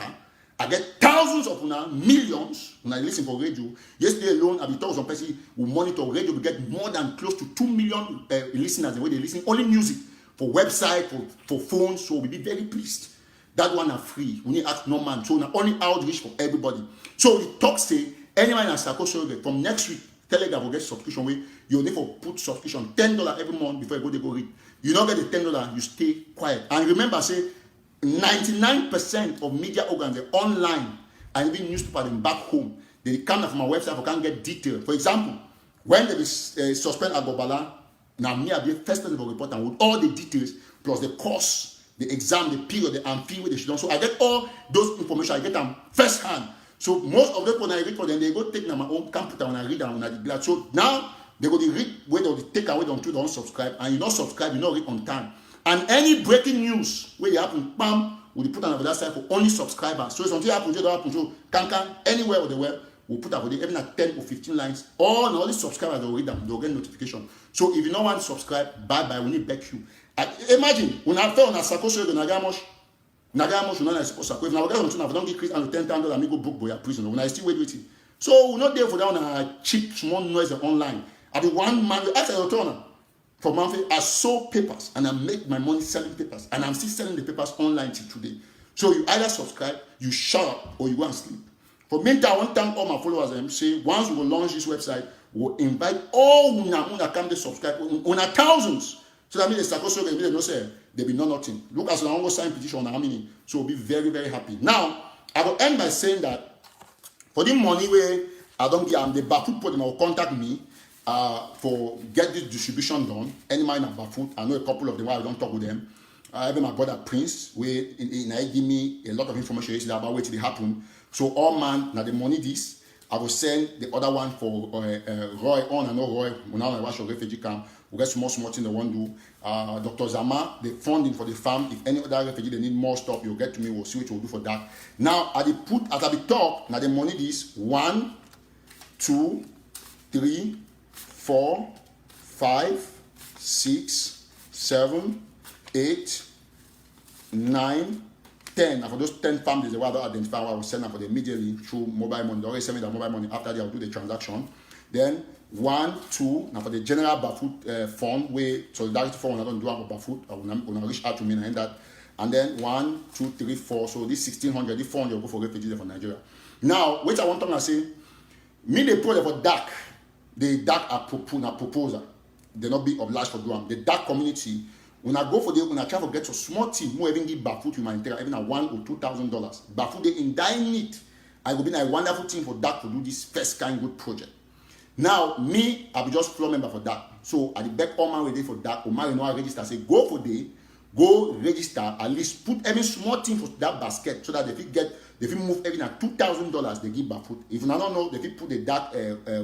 I get thousands of millions when I listen for radio. Yesterday alone, I be told some person who monitor radio, we get more than close to 2 million listeners the way they listen, only music. For website, for phones, so we'll be very pleased. That one are free. We need ask no man. So now only outreach for everybody. So the talk say, anyone in Sako surrogate from next week, Telegram will get subscription way. You need to put subscription $10 every month before you go read. You don't get the $10, you stay quiet. And remember, say 99% of media organs are online and even newspaper them back home. They come from my website, I can't get detail. For example, when they suspend Agbor Balla, now me I be first person for report and with all the details plus the course, the exam, the period, the amphi where they should do. So I get all those information. I get them first hand. So most of them when I read for them, they go take them my own computer when I read them when I glad. So now they go to read where they take away them to don't subscribe, and you not subscribe, you not read on time. And any breaking news where you happen, bam, will put on the other side for only subscribers. So something happens, it don't happen. So can anywhere on the web, we'll put up even at 10 or 15 lines. All the subscribers will read them, they'll get notification. So if you don't want to subscribe, bye we need back you. Imagine when I fell on a circle, so Nagamos, you know, I suppose if I don't get Chris and $10,000, I may go book boy at prison. When I still waiting. So we're not there for that on a cheap small noise online. I be one man, as a returner for Mamfe, I sold papers and I make my money selling papers, and I'm still selling the papers online till today. So you either subscribe, you shut up, or you go and sleep. For meantime, I want to thank all my followers and say once we will launch this website, we'll invite all who come to subscribe, una thousands. So that means the circle so they no say there be no nothing. Look as long as sign petition on how many. So we'll be very, very happy. Now, I will end by saying that for the money where I don't get the Bafut put them will contact me for get this distribution done. Any man at Bafut, I know a couple of them why I don't talk with them. Even my brother Prince, where he give me a lot of information about what it happen. So all man, now the money this, I will send the other one for Roy on and no Roy. When I watch a refugee camp, we get small thing they want to do. Dr. Zama, the funding for the farm. If any other refugee they need more stuff, you'll get to me. We'll see what we'll do for that. Now at the top, now the money this 1, 2, 3, 4, 5, 6, 7, 8, 9, 10. And for those 10 families, they will identify what I will send them for them immediately through mobile money. They always send me the mobile money after they will do the transaction. Then 1, 2, now for the general Bafut fund, where solidarity fund, I don't do have a Bafut, I will reach out to me and that. And then 1, 2, 3, 4. So this 1,600, this 400 go for refugees from Nigeria. Now, which I want to say, me they put for DAC. The DAC are proposal. They not be obliged for doing. The DAC community, when I go for when I try to get a small team, who even give Bafut humanitarian, even at $1,000 or $2,000. Bafut they in dire need. I will be a wonderful team for DAC to do this first kind good project. Now, me, I'll be just floor member for that. So at the back all my way for that, Omar you know I register. Say go for day, go register, at least put every small thing for that basket so that if you move every at $2,000 they give Bafut. If you don't know, they put the that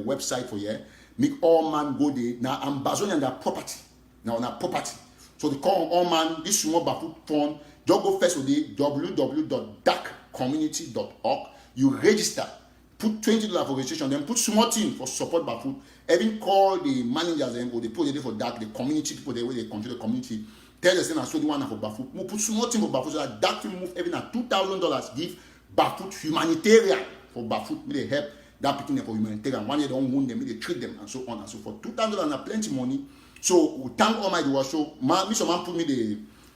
website for you, make all man go there. Now Ambazonia and their property. Now on our property. So they call all man this small Bafut fund. Just go first with the www.dacommunity.org. You register. Put $20 for registration, then put small team for support Bafut. Even call the managers and or the people for that, the community people there where they control the community. Tell us I saw the one for Bafut. We put small team for Bafut so that will move even at $2,000. Give Bafut humanitarian for Bafut. May they help that picking them for humanitarian. One they don't wound them, may they treat them and so on and so forth. $2,000 are plenty money. So we thank Almighty God. So Mr. Man put me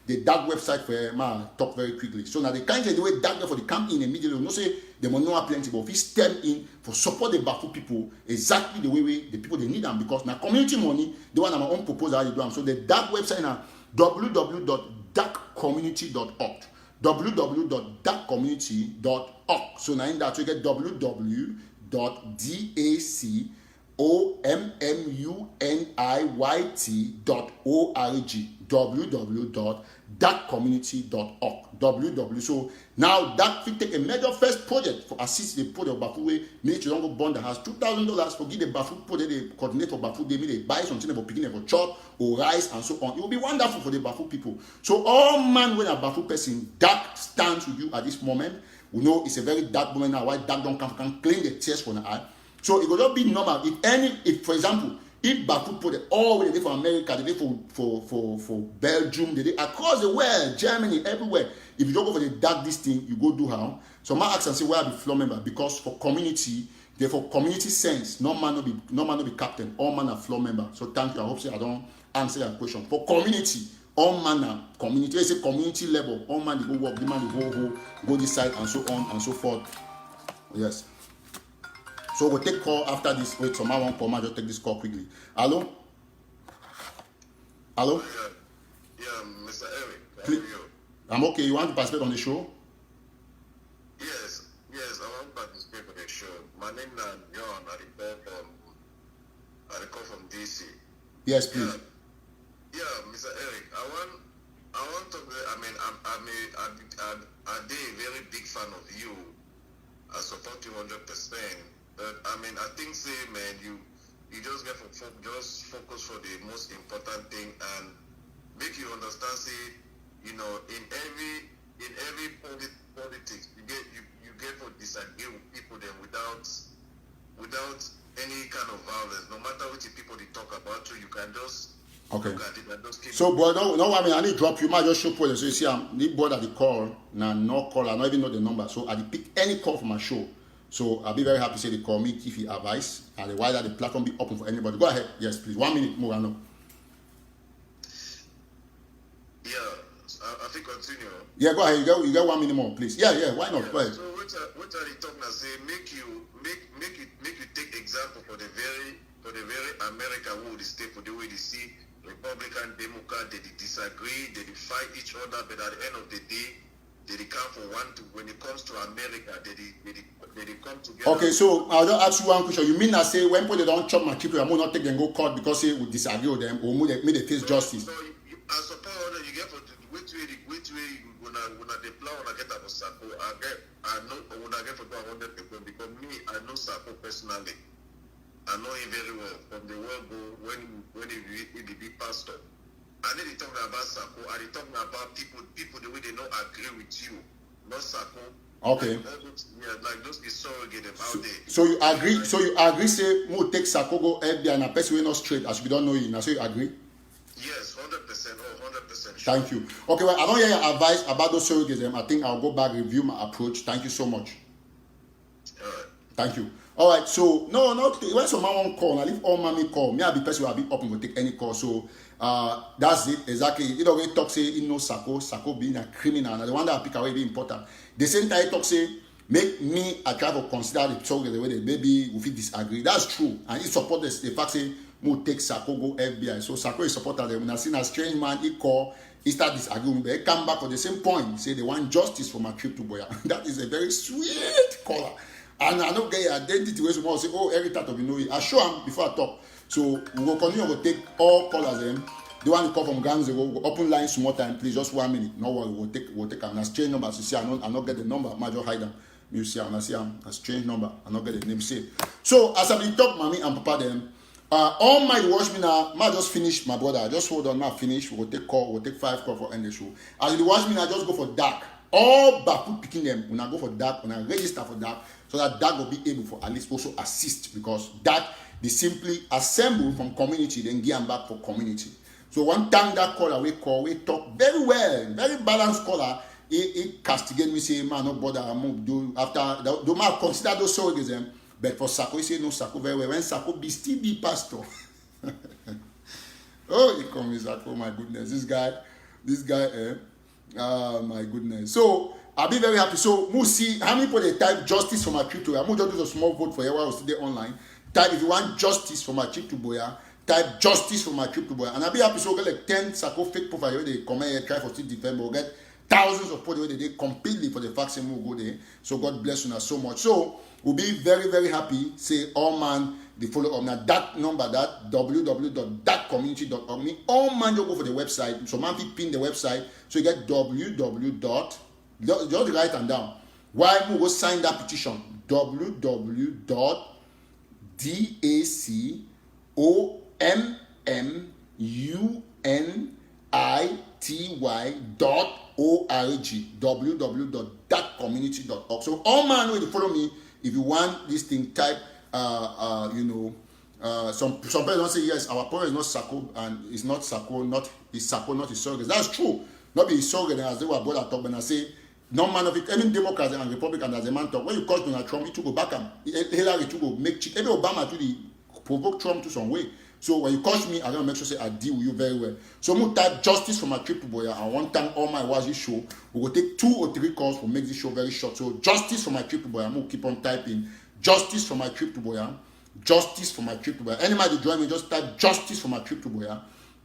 the DAG website for my talk very quickly. So now the kind of the way DAG for the camp in immediately, no say the money are plenty, but if he step in for support the Bafut people exactly the way the people they need them, because now community money, the one on my own proposal they do them. So the DAG website now www.dacommunity.org. www.dacommunity.org. So now in that you get www.dacommunity.org. www.dacommunity.org. So now that we take a major first project for assist the project of Bafut. Military don't go bond that has $2,000 for give the Bafut project the coordinator Bafut. They may buy something for picking for chop or rice and so on. It will be wonderful for the Bafut people. So all man when a Bafut person that stands with you at this moment, we know it's a very dark moment now. Why dark don't can clean the tears from the eye. So it will not be normal. If for example, if Bafut put it all the way for America, they did for Belgium, they did across the world, Germany, everywhere. If you don't go for the dark this thing, you go do how. So my ask and say why I be floor member, because for community, therefore community sense, no man no be captain, all man are floor member. So thank you. I hope I don't answer that question. For community, all man are community. It's a community level. All man they go work, the man they go this side and so on and so forth. Yes. So we'll take call after this. Wait, someone won't come. I'll just take this call quickly. Hello? Hello? Yeah, Mr. Eric. How Please. are you? I'm okay. You want to participate on the show? Yes, I want to participate for the show. My name is John. I call from DC. Yes, please. Yeah, Mr. Eric, I I want to. I mean, I'm a very big fan of you. I support you 100%. But I mean, I think, say, man, you just get just focus for the most important thing and make you understand. Say, in every politics, you get to disagree with people then without any kind of violence. No matter which people they talk about you can just. Okay. So, boy, no, I mean, I need to drop you. Might just show point. So you see, I'm the boy that the call, no call. I don't even know the number. So I pick any call from my show. So I'll be very happy to say they call me if you advice and why that the platform be open for anybody. Go ahead. Yes, please. 1 minute more. I know. Yeah, I think continue. Yeah, go ahead. You get 1 minute more, please. Yeah. Why not? Yeah. Go ahead. So what are they talking about? Say make you take example for the very America who they stay for the way they see Republican, Democrat, they disagree, they fight each other, but at the end of the day, they come for one. When it comes to America, they come together. Okay, so I'll just ask you one question. You mean I say when people they don't chop my people, I will not take them go court because they will disagree with them or may they face justice? So I suppose you get for which way you when they plan when I get up for Sako, I know when I get for 100 people because me I know Sako personally. I know him very well from the world when he be pastor. And then they talking about Sako, and they talking about people the way they don't agree with you, not Sako. Okay. Like those is surrogate out there. So you agree? Say, mo take Sako go FBI and a person we not straight as we don't know you. Now, so you agree? Yes, 100%. 100%. Sure. Thank you. Okay, well, I don't hear your advice about those surrogates. I think I'll go back review my approach. Thank you so much. All right. Thank you. All right, so no, when someone won't call, I leave all mommy call. Me, I'll be person who will be up and go take any call. So that's it exactly. You know, when talk say you know Sako being a criminal, and the one that I pick away be important. The same time talk say make me I try to consider the talk the way they maybe we feel disagree. That's true, and he support the fact say mo take Sako go FBI. So Sako is supporter them. When I seen a strange man, he call. He start disagreeing, but he come back for the same point. Say they want justice for my trip to Boya. That is a very sweet caller. And I don't get your identity where someone say, oh, every time of you know it. I show him before I talk. So we will continue to take all callers them. The one who call from Gangs, we'll open line small time, please, just 1 minute. No worry, we'll take them. That's strange number. So see, I not get the number. I just hide them. You see, I see them. That's strange number. I not get the name say. So as I be talk, mommy and papa them. All my watch me now. I just finish my brother. Just hold on. Now finish. We'll take call. We'll take 5 call for end the show. As you watch me now, just go for dark. All Bafut picking them. When I go for dark, when I register for dark. So that will be able for at least also assist because that they simply assemble from community then give them back for community. So one time that caller we talk very well, very balanced caller. He castigate me say man no bother I'm do after the man consider those surrogates them. But for Sako he say no Sako very well when Sako be still be pastor. Oh he come Sako, my goodness this guy my goodness. So I'll be very happy. So, we'll see how many people they type justice for my trip to Boya. I'm just do a small vote for you while I was today online. Type if you want justice for my trip to Boya. Type justice for my trip to Boya. And I'll be happy. So, we'll get like 10 Sako fake profile where they come here, try for still defend. We'll get thousands of people where they completely for the facts and we'll go there. So, God bless you so much. So, we'll be very, very happy. Say, all man, the follow up. Now, that number, that www.thatcommunity.org. Me, all man, you go for the website. So, man, pin the website. So, you get www. Just write them down. Why we go sign that petition? www.dacommunity.org. www.thatcommunity.org. So all man will follow me. If you want this thing, type some people don't say yes. Our problem is not Sako and it's not Sako, it's Sako, not his surrogate. That's true. Not be his surrogate as they were brother talk when I say. No man of it, even Democrats and Republicans as a man talk. When you call Donald Trump, it to go back and Hillary to go make cheat. Every Obama to provoke Trump to some way. So when you catch me, I'm gonna make sure say I deal with you very well. So I'm type justice for my trip to Boya. And one time all my watch this show, we will take 2 or 3 calls to make this show very short. So justice for my trip to Boya. I'm gonna keep on typing justice for my trip to Boya. Justice for my trip to Boya. Anybody join me, just type justice for my trip to Boya.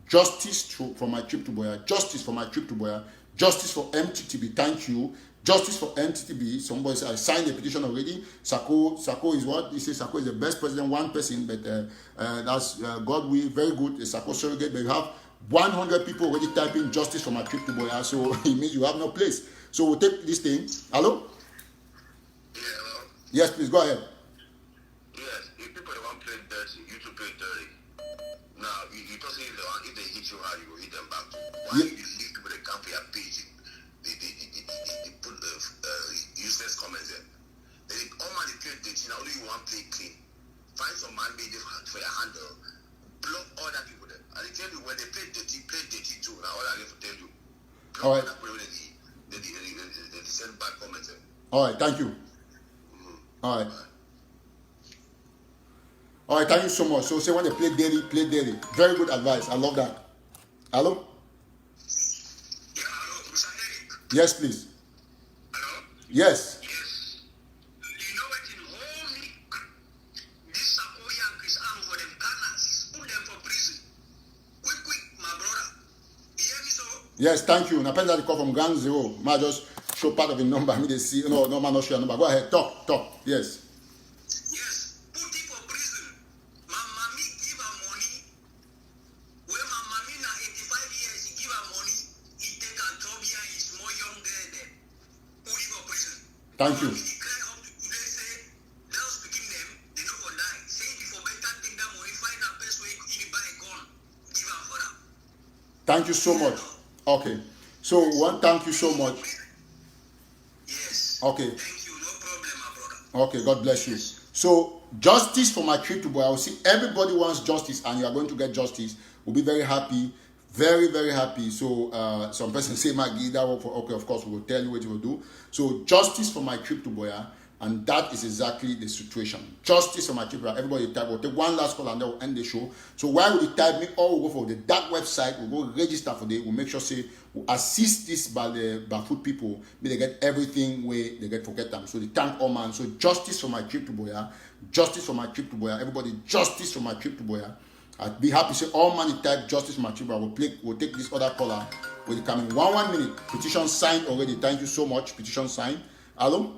Justice for my trip to Boya. Justice for my trip to Boya. Justice for MTTB. Thank you. Justice for MTTB. Somebody said I signed the petition already. Sako is what? He says Sako is the best president, one person, but that's God will very good. Sako surrogate, but you have 100 people already typing justice for my crypto boy, so it means you have no place. So we'll take this thing. Hello? Yeah, hello? Yes, please, go ahead. Yes, if people want to play dirty, you to play dirty. Now, you don't say if they hit you hard, you will hit them back. Why Yeah. you leave people that come for your page? They put useless comments in. They all man they play dirty, now only you want to play clean. Find some man made for your handle. Block all that people there. And they tell you when they play dirty too. Now all I have to tell you. Block All right. that people they send bad comments in. All right, thank you. All right. All right, thank you so much. So say when they play daily, play daily. Very good advice. I love that. Hello? Yeah, hello, Mr. Eric. Yes, please. Hello? Yes. Yes. You know what in whole me? This Sakoya Chris Am for them Ghana's put them for prison. Quick, my brother. You hear me so? Yes, thank you. Now, pen that the call from Gang Zero. Ma just show part of the number. Me they see. No, man, not show your number. Go ahead. Talk. Yes. Yes. Put it for prison. My mommy give her money. When my mommy now 85 years, he give her money. He take her 12 years, he's more younger than put it for prison. Thank you. Mommy cry up to today, say, those speaking them, they don't go die. Say before better take that money, find a person where he buy a gun, give her for them. Thank you so much. Okay. So one, thank you so much. Yes. Okay. Thank you. No problem, my brother. Okay, God bless you. So justice for my crypto boy. I will see everybody wants justice, and you are going to get justice. We'll be very happy, very, very happy. So some person say, Maggie, that work for okay, of course we will tell you what you will do. So justice for my crypto boy, and that is exactly the situation. Justice for my crypto boy. Everybody type. We'll take one last call and then we'll end the show. So why would you type me? Or we'll go for the dark website. We'll go register for it. We'll make sure say we assist this by the Bafut people. May they get everything where they get forget them. So they thank all man. So justice for my crypto boy. Justice for my crypto boy. Everybody, justice for my crypto boy. I'd be happy to say all man type justice for my crypto boy. We'll take this other caller. Will come in 1 minute. Petition signed already. Thank you so much. Petition signed. Hello?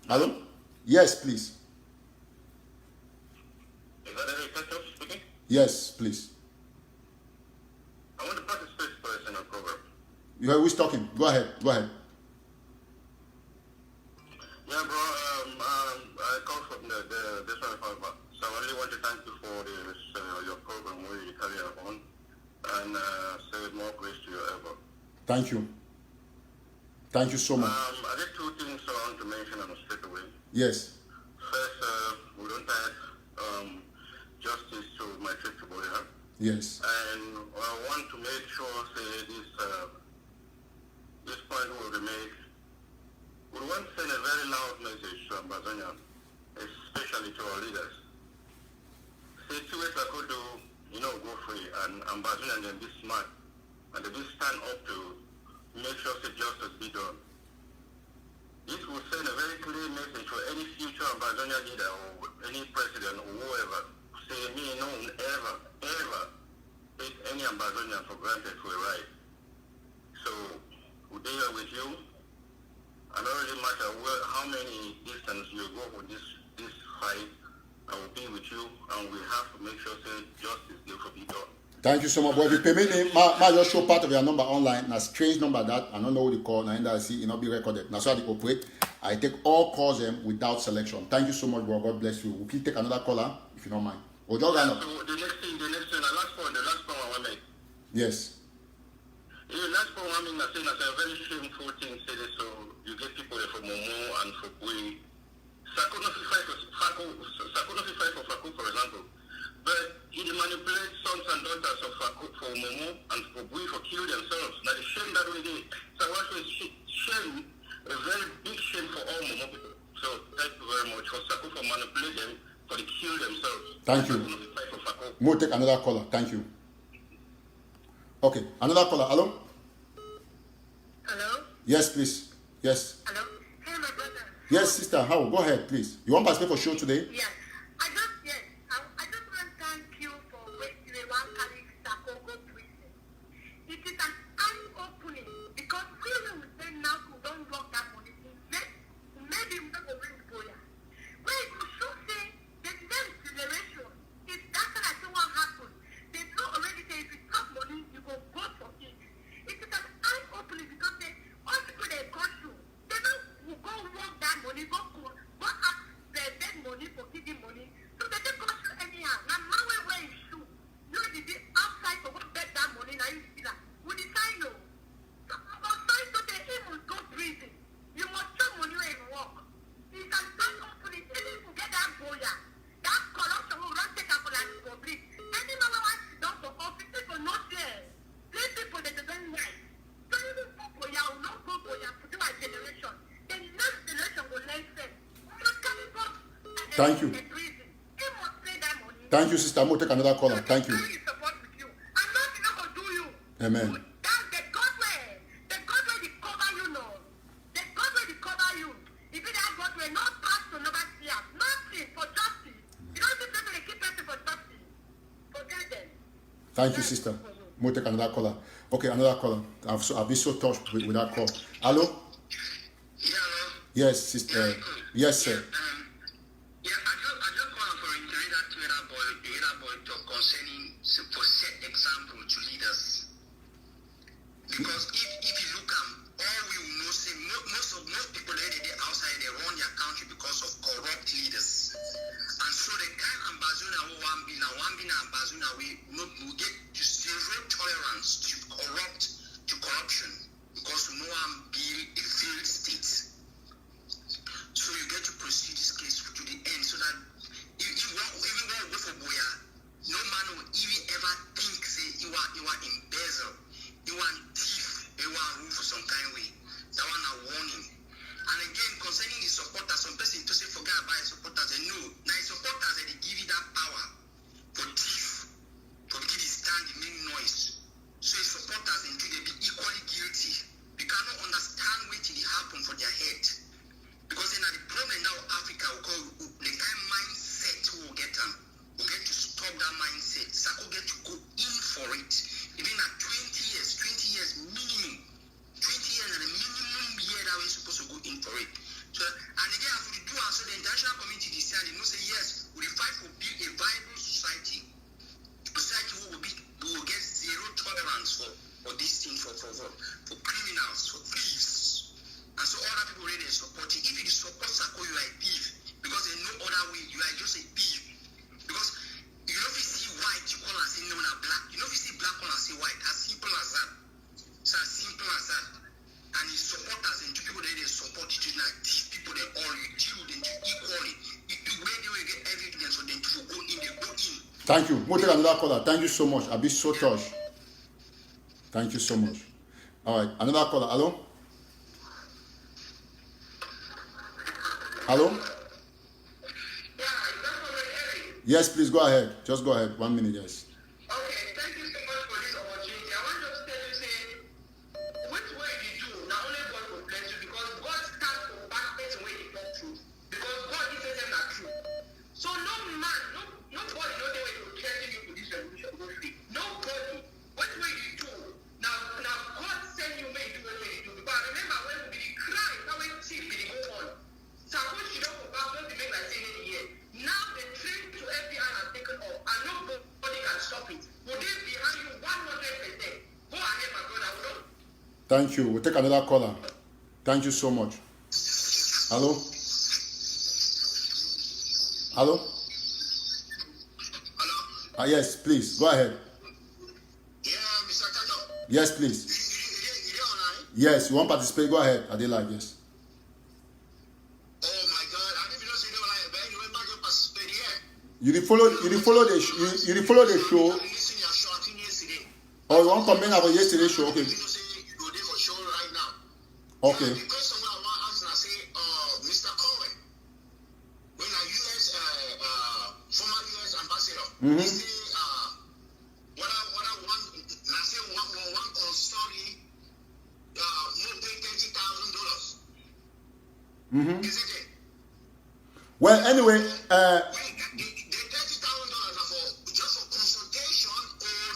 Hello? Yes, please. Is that any question speaking? Yes, please. I want to participate first in a program. You are who's talking? Go ahead. Yeah, bro. I called from this one, so I really want to thank you for this your program where you carry on, and say more grace to your ever. Thank you. Thank you so much. I did two things I want to mention straight away. Yes. First, we don't have justice to my trip to Boya. Yes. And I want to make sure say this point will be made. We want to send a very loud message to Ambazonia, especially to our leaders. Say 2 weeks ago, go free, and Ambazonia can be smart, and they will stand up to make sure that justice be done. This will send a very clear message for any future Ambazonia leader or any president or whoever. Say me no ever take any Ambazonian for granted for a right. So we're there with you. I don't really matter how many distance you go for this fight. I will be with you, and we have to make sure that justice will be done. Thank you so much. But if you pay me name, ma just show part of your number online. Now strange number that I don't know what you call. Now I see it not be recorded. Now so I operate. I take all calls without selection. Thank you so much, bro. God bless you. We'll take another caller if you don't mind. Or just So the next thing, the last point I want to make. yes. The last point I mean, I say that's a very shameful thing. Say this, so you get people there for Momo and for Bui. Sako no fight for Faku, for example. But he manipulates sons and daughters of Faku for Momo and for Bui for kill themselves. Now the shame that we did. So what was shame, a very big shame for all Momo people. So thank you very much for Sako for manipulating them, for the kill themselves. Thank you. We'll take another caller. Thank you. Okay, another caller. Hello? Hello? Yes, please. Yes. Hello? Hey, my brother. Yes, sister. How? Go ahead, please. You want to participate for show today? Yes. I just want to thank you for wasting a one carry Sakogo prison. It is an eye-opening because we will say now we don't block that money. Maybe we don't go bring Boya. Where you should say there's no acceleration. If that's what I say what happened, they know already say Thank you. the prison. He must pay that money. Thank you, sister. I'm going to take another caller. Thank you. Carry support with you. I'm not going to do you. Amen. That's the God way. The God way they cover you, no. The God way they cover you. If it that God way, not pass to nobody here. Nothing for justice. You don't think they keep person for justice. Forget them. Thank you, sister. I'm going to take another caller. Okay, another caller. I've been so touched with that call. Hello? Yeah, Yes, sister. Yes, sir. Yeah, I just want to reiterate that to the other boy talk concerning for set example to leaders. Because if you look at all we will know, say most people that outside they run their country because of corrupt leaders. And so the kind Ambazonia who one be Ambazonia we get to zero tolerance to corruption because no one build a failed state. So you get to proceed this case to the end so that if you want even go for Boya, no man will even ever think say you are embezzle, you want thief, you want rule for some kind of way. That one a warning. And again concerning the supporters, some person to say forget about the supporters, they know now the supporters they give you that power for thief, for give it stand the main noise. So the supporters and they be equally guilty. They cannot understand what will happen for their head. Because then the problem now Africa will go the kind mindset will get them. Will get to stop that mindset. So will get to go in for it. Even at 20 years minimum. 20 years and the minimum year that we're supposed to go in for it. So and again after the do so the international community decide they know say yes, we fight for build a vibrant society. Society who will get zero tolerance for this thing for criminals, for thieves. And so other people really support it. If you support Sako, you are a thief. Because there's no other way, you are just a thief. Because you know if you see white, you call and say no, not black. You know if you see black, call and say white. As simple as that. So as simple as that. And his supporters and two people that they support each other, thief people they all you deal with them equally. The way they will get evidence for them to go in, they go in. Thank you. We'll take another caller. Thank you so much. I'll be so touched. Thank you so much. All right, another caller. Hello? Hello? Yes, please go ahead. Just go ahead. 1 minute, yes. Okay, thank you so much for this opportunity. I want to tell you, say, which way you do, not only God will bless you, because God stands for backwards way you talk truth. Because God is them not true. So no man, nobody know the way to threaten you for this revolution go free. Nobody. Which way you do? Now God send you may do what you do. But remember when we cry, now when see we go on. Suppose you don't go back, don't make like saying it here. Now the train to FBI has taken off and nobody can stop it. Would they behind you 100%? Go ahead, my brother. Thank you. We'll take another caller. Thank you so much. Hello? Hello? Hello? Yes, please. Go ahead. Yeah, Mr. Kato. Yes, please. You online? Yes, you want to participate? Go ahead. Are they live? Yes. Oh my God! I didn't even know say they were like, but you went back and participate here. You did follow the show. I'm listening to your show. I think yesterday. Oh, you want to comment about yesterday's show? Okay. You know, say you go there for show right now. Okay. The question I want to ask, I say, Mr. Cohen, when a U.S. Former U.S. ambassador, he say, what I want, I say one story, more than $30,000. Is it it? Well, anyway, The $30,000 are for just for consultation or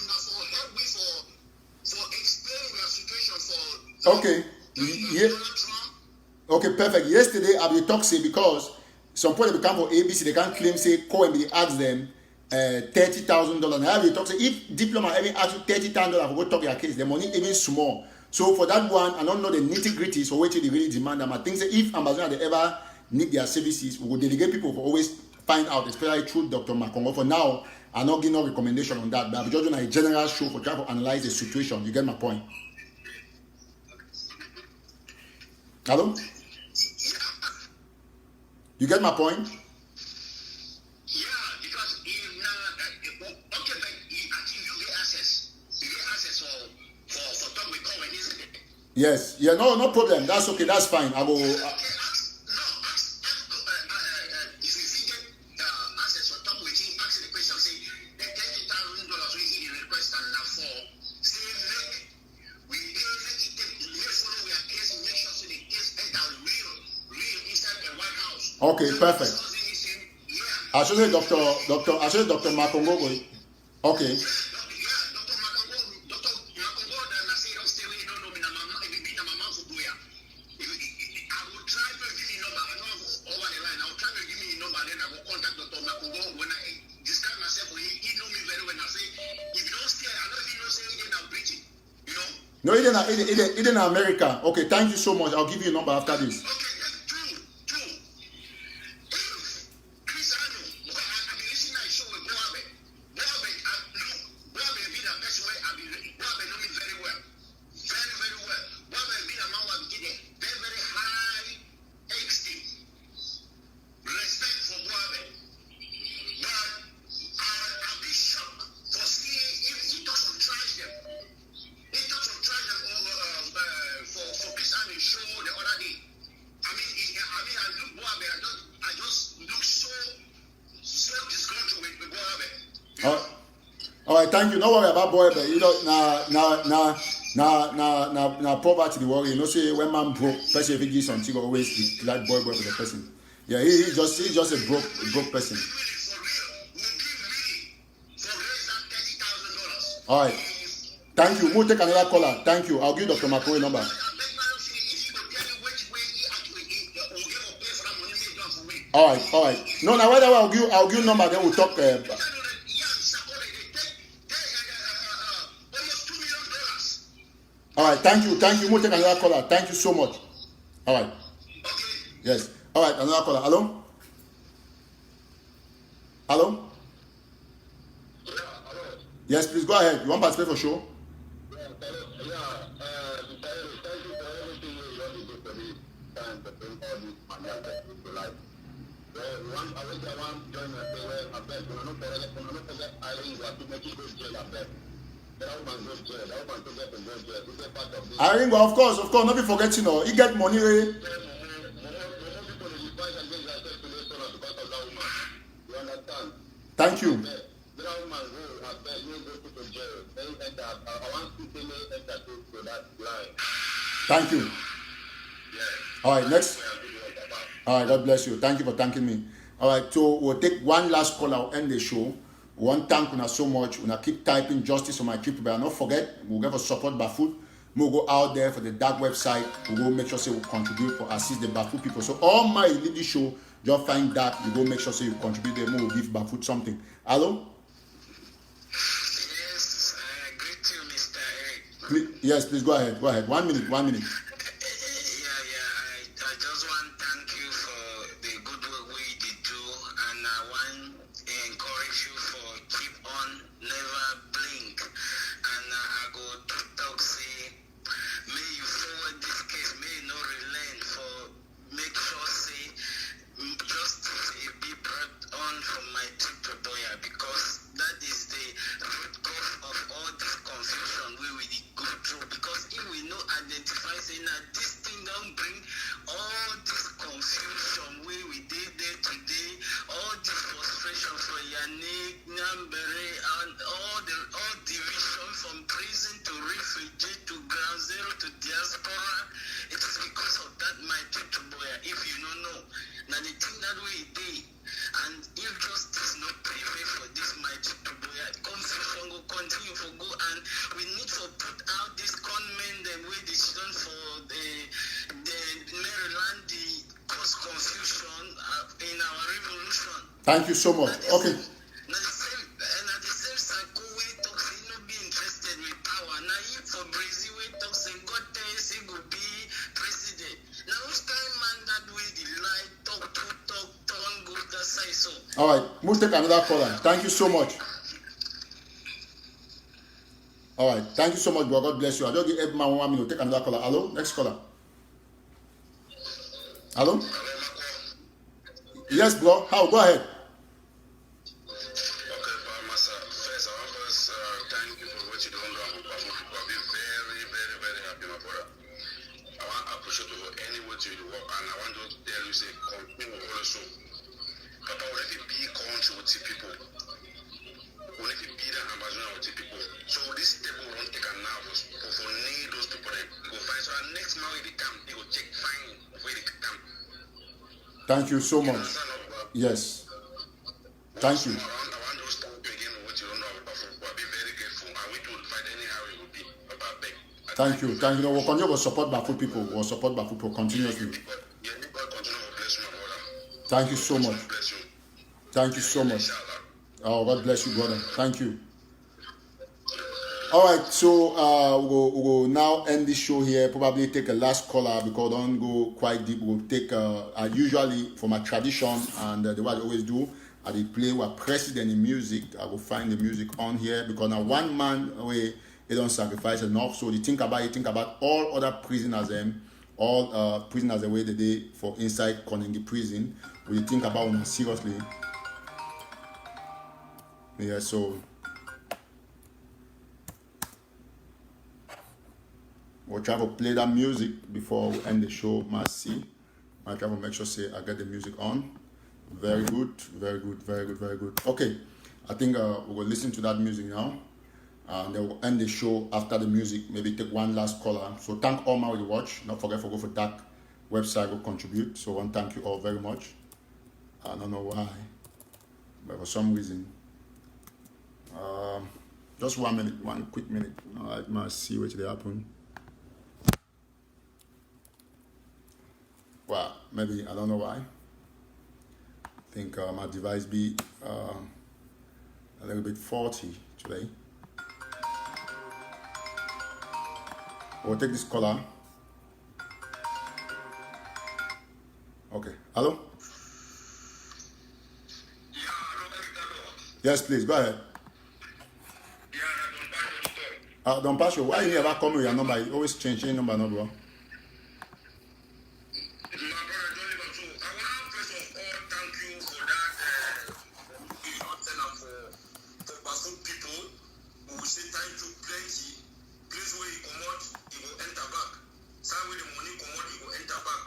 not for help me for explaining your situation for okay. Yeah. Donald Trump. Okay, perfect. Yesterday, I will talk say because some people they become for ABC, they can't claim say call and they ask them $30,000. And I will talk say if diplomat even ask you $30,000 for go talk your case, the money even small. So for that one, I don't know the nitty gritties or what they really demand them. I think say if Ambazonia they ever need their services, we will delegate people for always find out, especially through Dr. Makongo. For now, I'm not giving no recommendation on that, but I'm just doing a general show for trying to analyze the situation. You get my point? Hello? You get my point? Yeah, because if now, okay, but I think you get access. You get access for talk with Cohen, isn't it? Yes. Yeah. No problem. That's okay. That's fine. I will. If you get Okay, perfect. Yeah. I should say Dr. Makongo. Okay. No, it in America. Okay, thank you so much. I'll give you a number after this. All right, thank you. No worry about boy, but you know, now poverty the worry. You know, say when man broke, person if he gives something always like boy for the person. Yeah, he's just a broke person. All right, thank you. We'll take another caller. Thank you. I'll give Dr. McCoy number. All right. No, now whether I'll give number. Then we'll talk. All right, thank you. We'll take another caller. Thank you so much. All right. Yes. All right, another caller. Hello? Hello? Yes, please go ahead. You want to participate for show? Aringo, of course, not be forgetting. He get money. Thank you. Thank you. All right, next. All right, God bless you. Thank you for thanking me. All right, so we'll take one last call. I'll end the show. One thank you so much. When I keep typing justice on my trip, but don't forget, we'll give us support Bafut. We'll go out there for the dark website. We'll go make sure say we contribute for assist the Bafut people. So all my lead show, just find that you go make sure say you contribute them. We'll give Bafut something. Hello? Yes, greet you, Mr. Eric. Yes, please go ahead. 1 minute. I just want to thank you for the good work we did do, and I want to encourage you for keep on, never blink. And I go to talk say, may you forward this case, may you not relent for make sure say justice be brought on from my trip to Doya, because that is the root cause of all this confusion we will go through. Because if we know identify saying that this thing don't bring all this confusion we did there today, all this frustration for Yannick, Nambere, and all division from prison to refugee to ground zero to diaspora, it is because of that my trip to Boya. If you don't know, now the thing that we did, and if justice not prevail for this my trip to Boya, confusion will continue for go, and we need to put out this conmen them way decision for the Maryland the cause confusion in our revolution. Thank you so much. Okay. At the same cycle, we talk say no be interested with power. Now if for Brazil we talk say God tell us he go be president. Now which kind man that way the lie talk turn go that side so. All right, we'll take another caller. Thank you so much. All right, thank you so much, bro. God bless you. I just give everyone 1 minute. Take another caller. Hello, next caller. Hello? Yes, bro. How? Go ahead. First, I want to thank you for what you don't know about Bafut people. I've been very, very, very happy, my brother. I want to appreciate you for any way you work, and I want to tell you, say, continue also. Papa, already be country with the people. Already be the Ambazonia with the people. So this table won't take a nervous for need those people. Go find. So next month they come, they will check fine where they come. Thank you so much. Yes. Thank you. I want to start again what you don't know about Bafut. Be very careful. And we will fight anyhow it will be. About beg. Thank you. Thank you. We'll continue to support Bafut people. We'll support Bafut people continuously. Thank you so much. Thank you so much. Oh, God bless you, brother. Thank you. All right, so we'll now end this show here. Probably take a last caller because don't go quite deep. We'll take usually for my tradition and the way I always do. I will play with president in music. I will find the music on here because now one man away they don't sacrifice enough. So you think about all other prisoners all prisoners away the day for inside Konengi prison. Will you think about them seriously? Yeah, so we'll try to play that music before we end the show. Must see. I'll try to make sure say I get the music on. Very good, very good, very good, very good. Okay, I think we will listen to that music now. And then we'll end the show after the music. Maybe take one last caller. So thank all my who watch. Not forget to go for that website to contribute. So I want to thank you all very much. I don't know why, but for some reason. Just 1 minute, one quick minute. I must see what they happen. Well, maybe I don't know why. I think my device be a little bit faulty today. We'll take this caller. Okay. Hello? Yes, please. Go ahead. Don't pass you. Why you never come with your number? You always change your number, no, bro.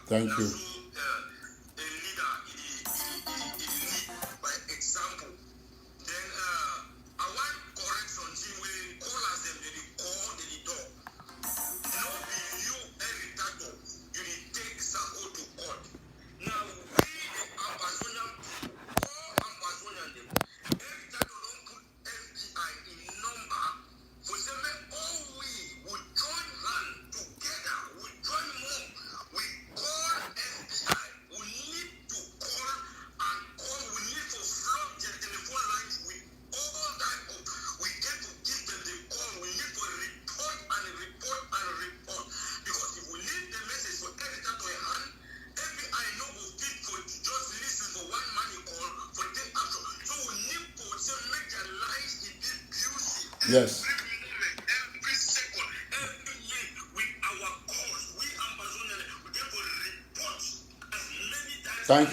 Thank you. Yes. Thank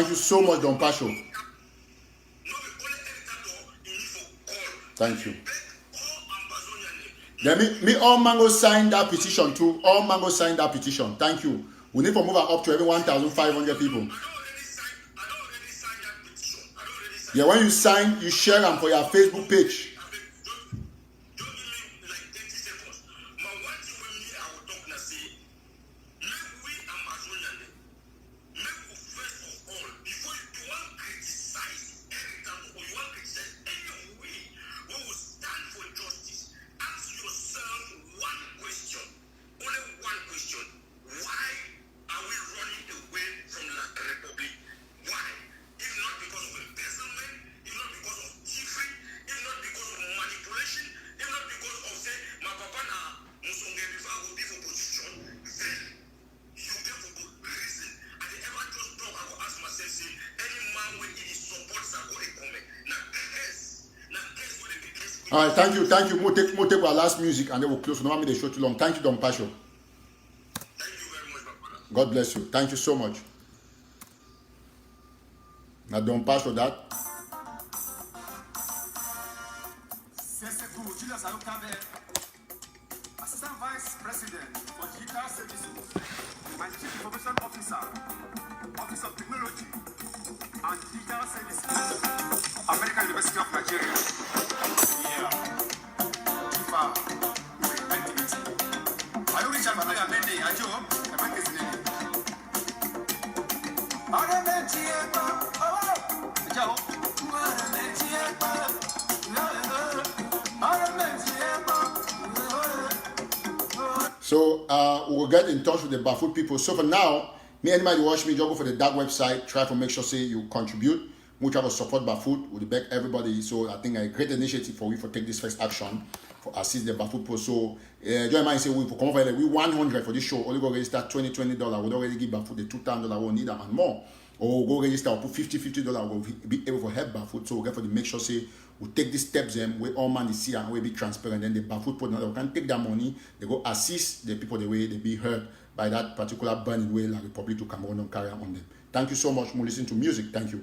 you so much, Don Pacho. Thank you. Then me all mango sign that petition too. All mango sign that petition. Thank you. We need to move up to every 1,500 people. Yeah, when you sign, you share them for your Facebook page. All right, thank you. We'll take our last music and then we'll close. No want me to show too long. Thank you, Don Pacho. Thank you very much, my brother. God bless you. Thank you so much. Now, Don Pacho, that. Assistant Vice President for Digital Services and Chief Information Officer, Office of Technology and Digital Services, American University of Nigeria. we will get in touch with the Bafut people. So for now, me anybody watch me, just go for the dark website, try to make sure say you contribute. We try to support Bafut, we beg everybody. So I think a great initiative for we for take this first action for assist the Bafut people. So join me and say we for come over we 100 for this show. Only go register $20. We'll already give Bafut the $2,000 we need them and more. Or go register or put $50. We'll be able to help Bafut. So we get for the make sure say we take these steps we all man is here and we be transparent. Then the Bafut people they can take that money, they go assist the people the way they be hurt by that particular burning way like Republic to Cameroon and carry on them. Thank you so much for listening to music. Thank you.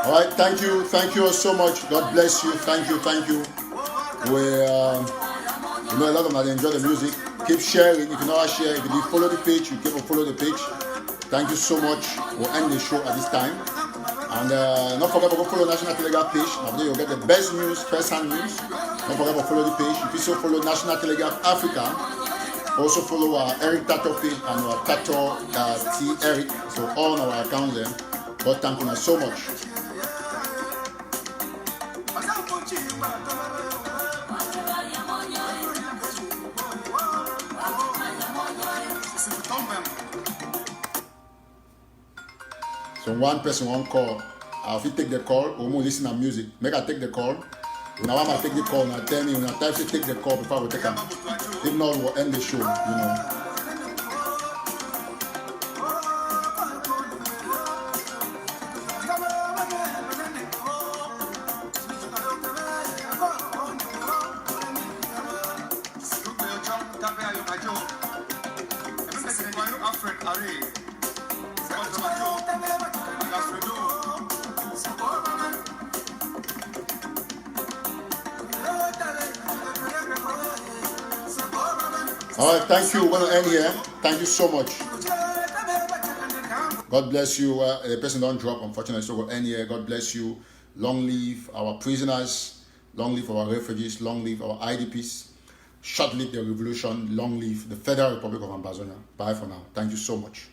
All right, thank you so much. God bless you. Thank you. We, you know, a lot of them enjoy the music. Keep sharing. If you know how to share, if you follow the page, you keep on follow the page. Thank you so much. We'll end the show at this time. And don't forget to go follow National Telegraph page. Now you'll get the best news, first-hand news. Don't forget to follow the page. If you also follow National Telegraph Africa, also follow our Eric Tato page and our Tato T Eric. So all on our accounts there. God thank you so much. So one person won't call. If you take the call, we won't listen to music. Make I take the call. Now I'm gonna take the call. Now tell me when I time to take the call before we take them. If not, we'll end the show. You know. All right, thank you. We're going to end here. Thank you so much. God bless you. The person don't drop, unfortunately, so we'll end here. God bless you. Long live our prisoners. Long live our refugees. Long live our IDPs. Short live the revolution. Long live the Federal Republic of Ambazonia. Bye for now. Thank you so much.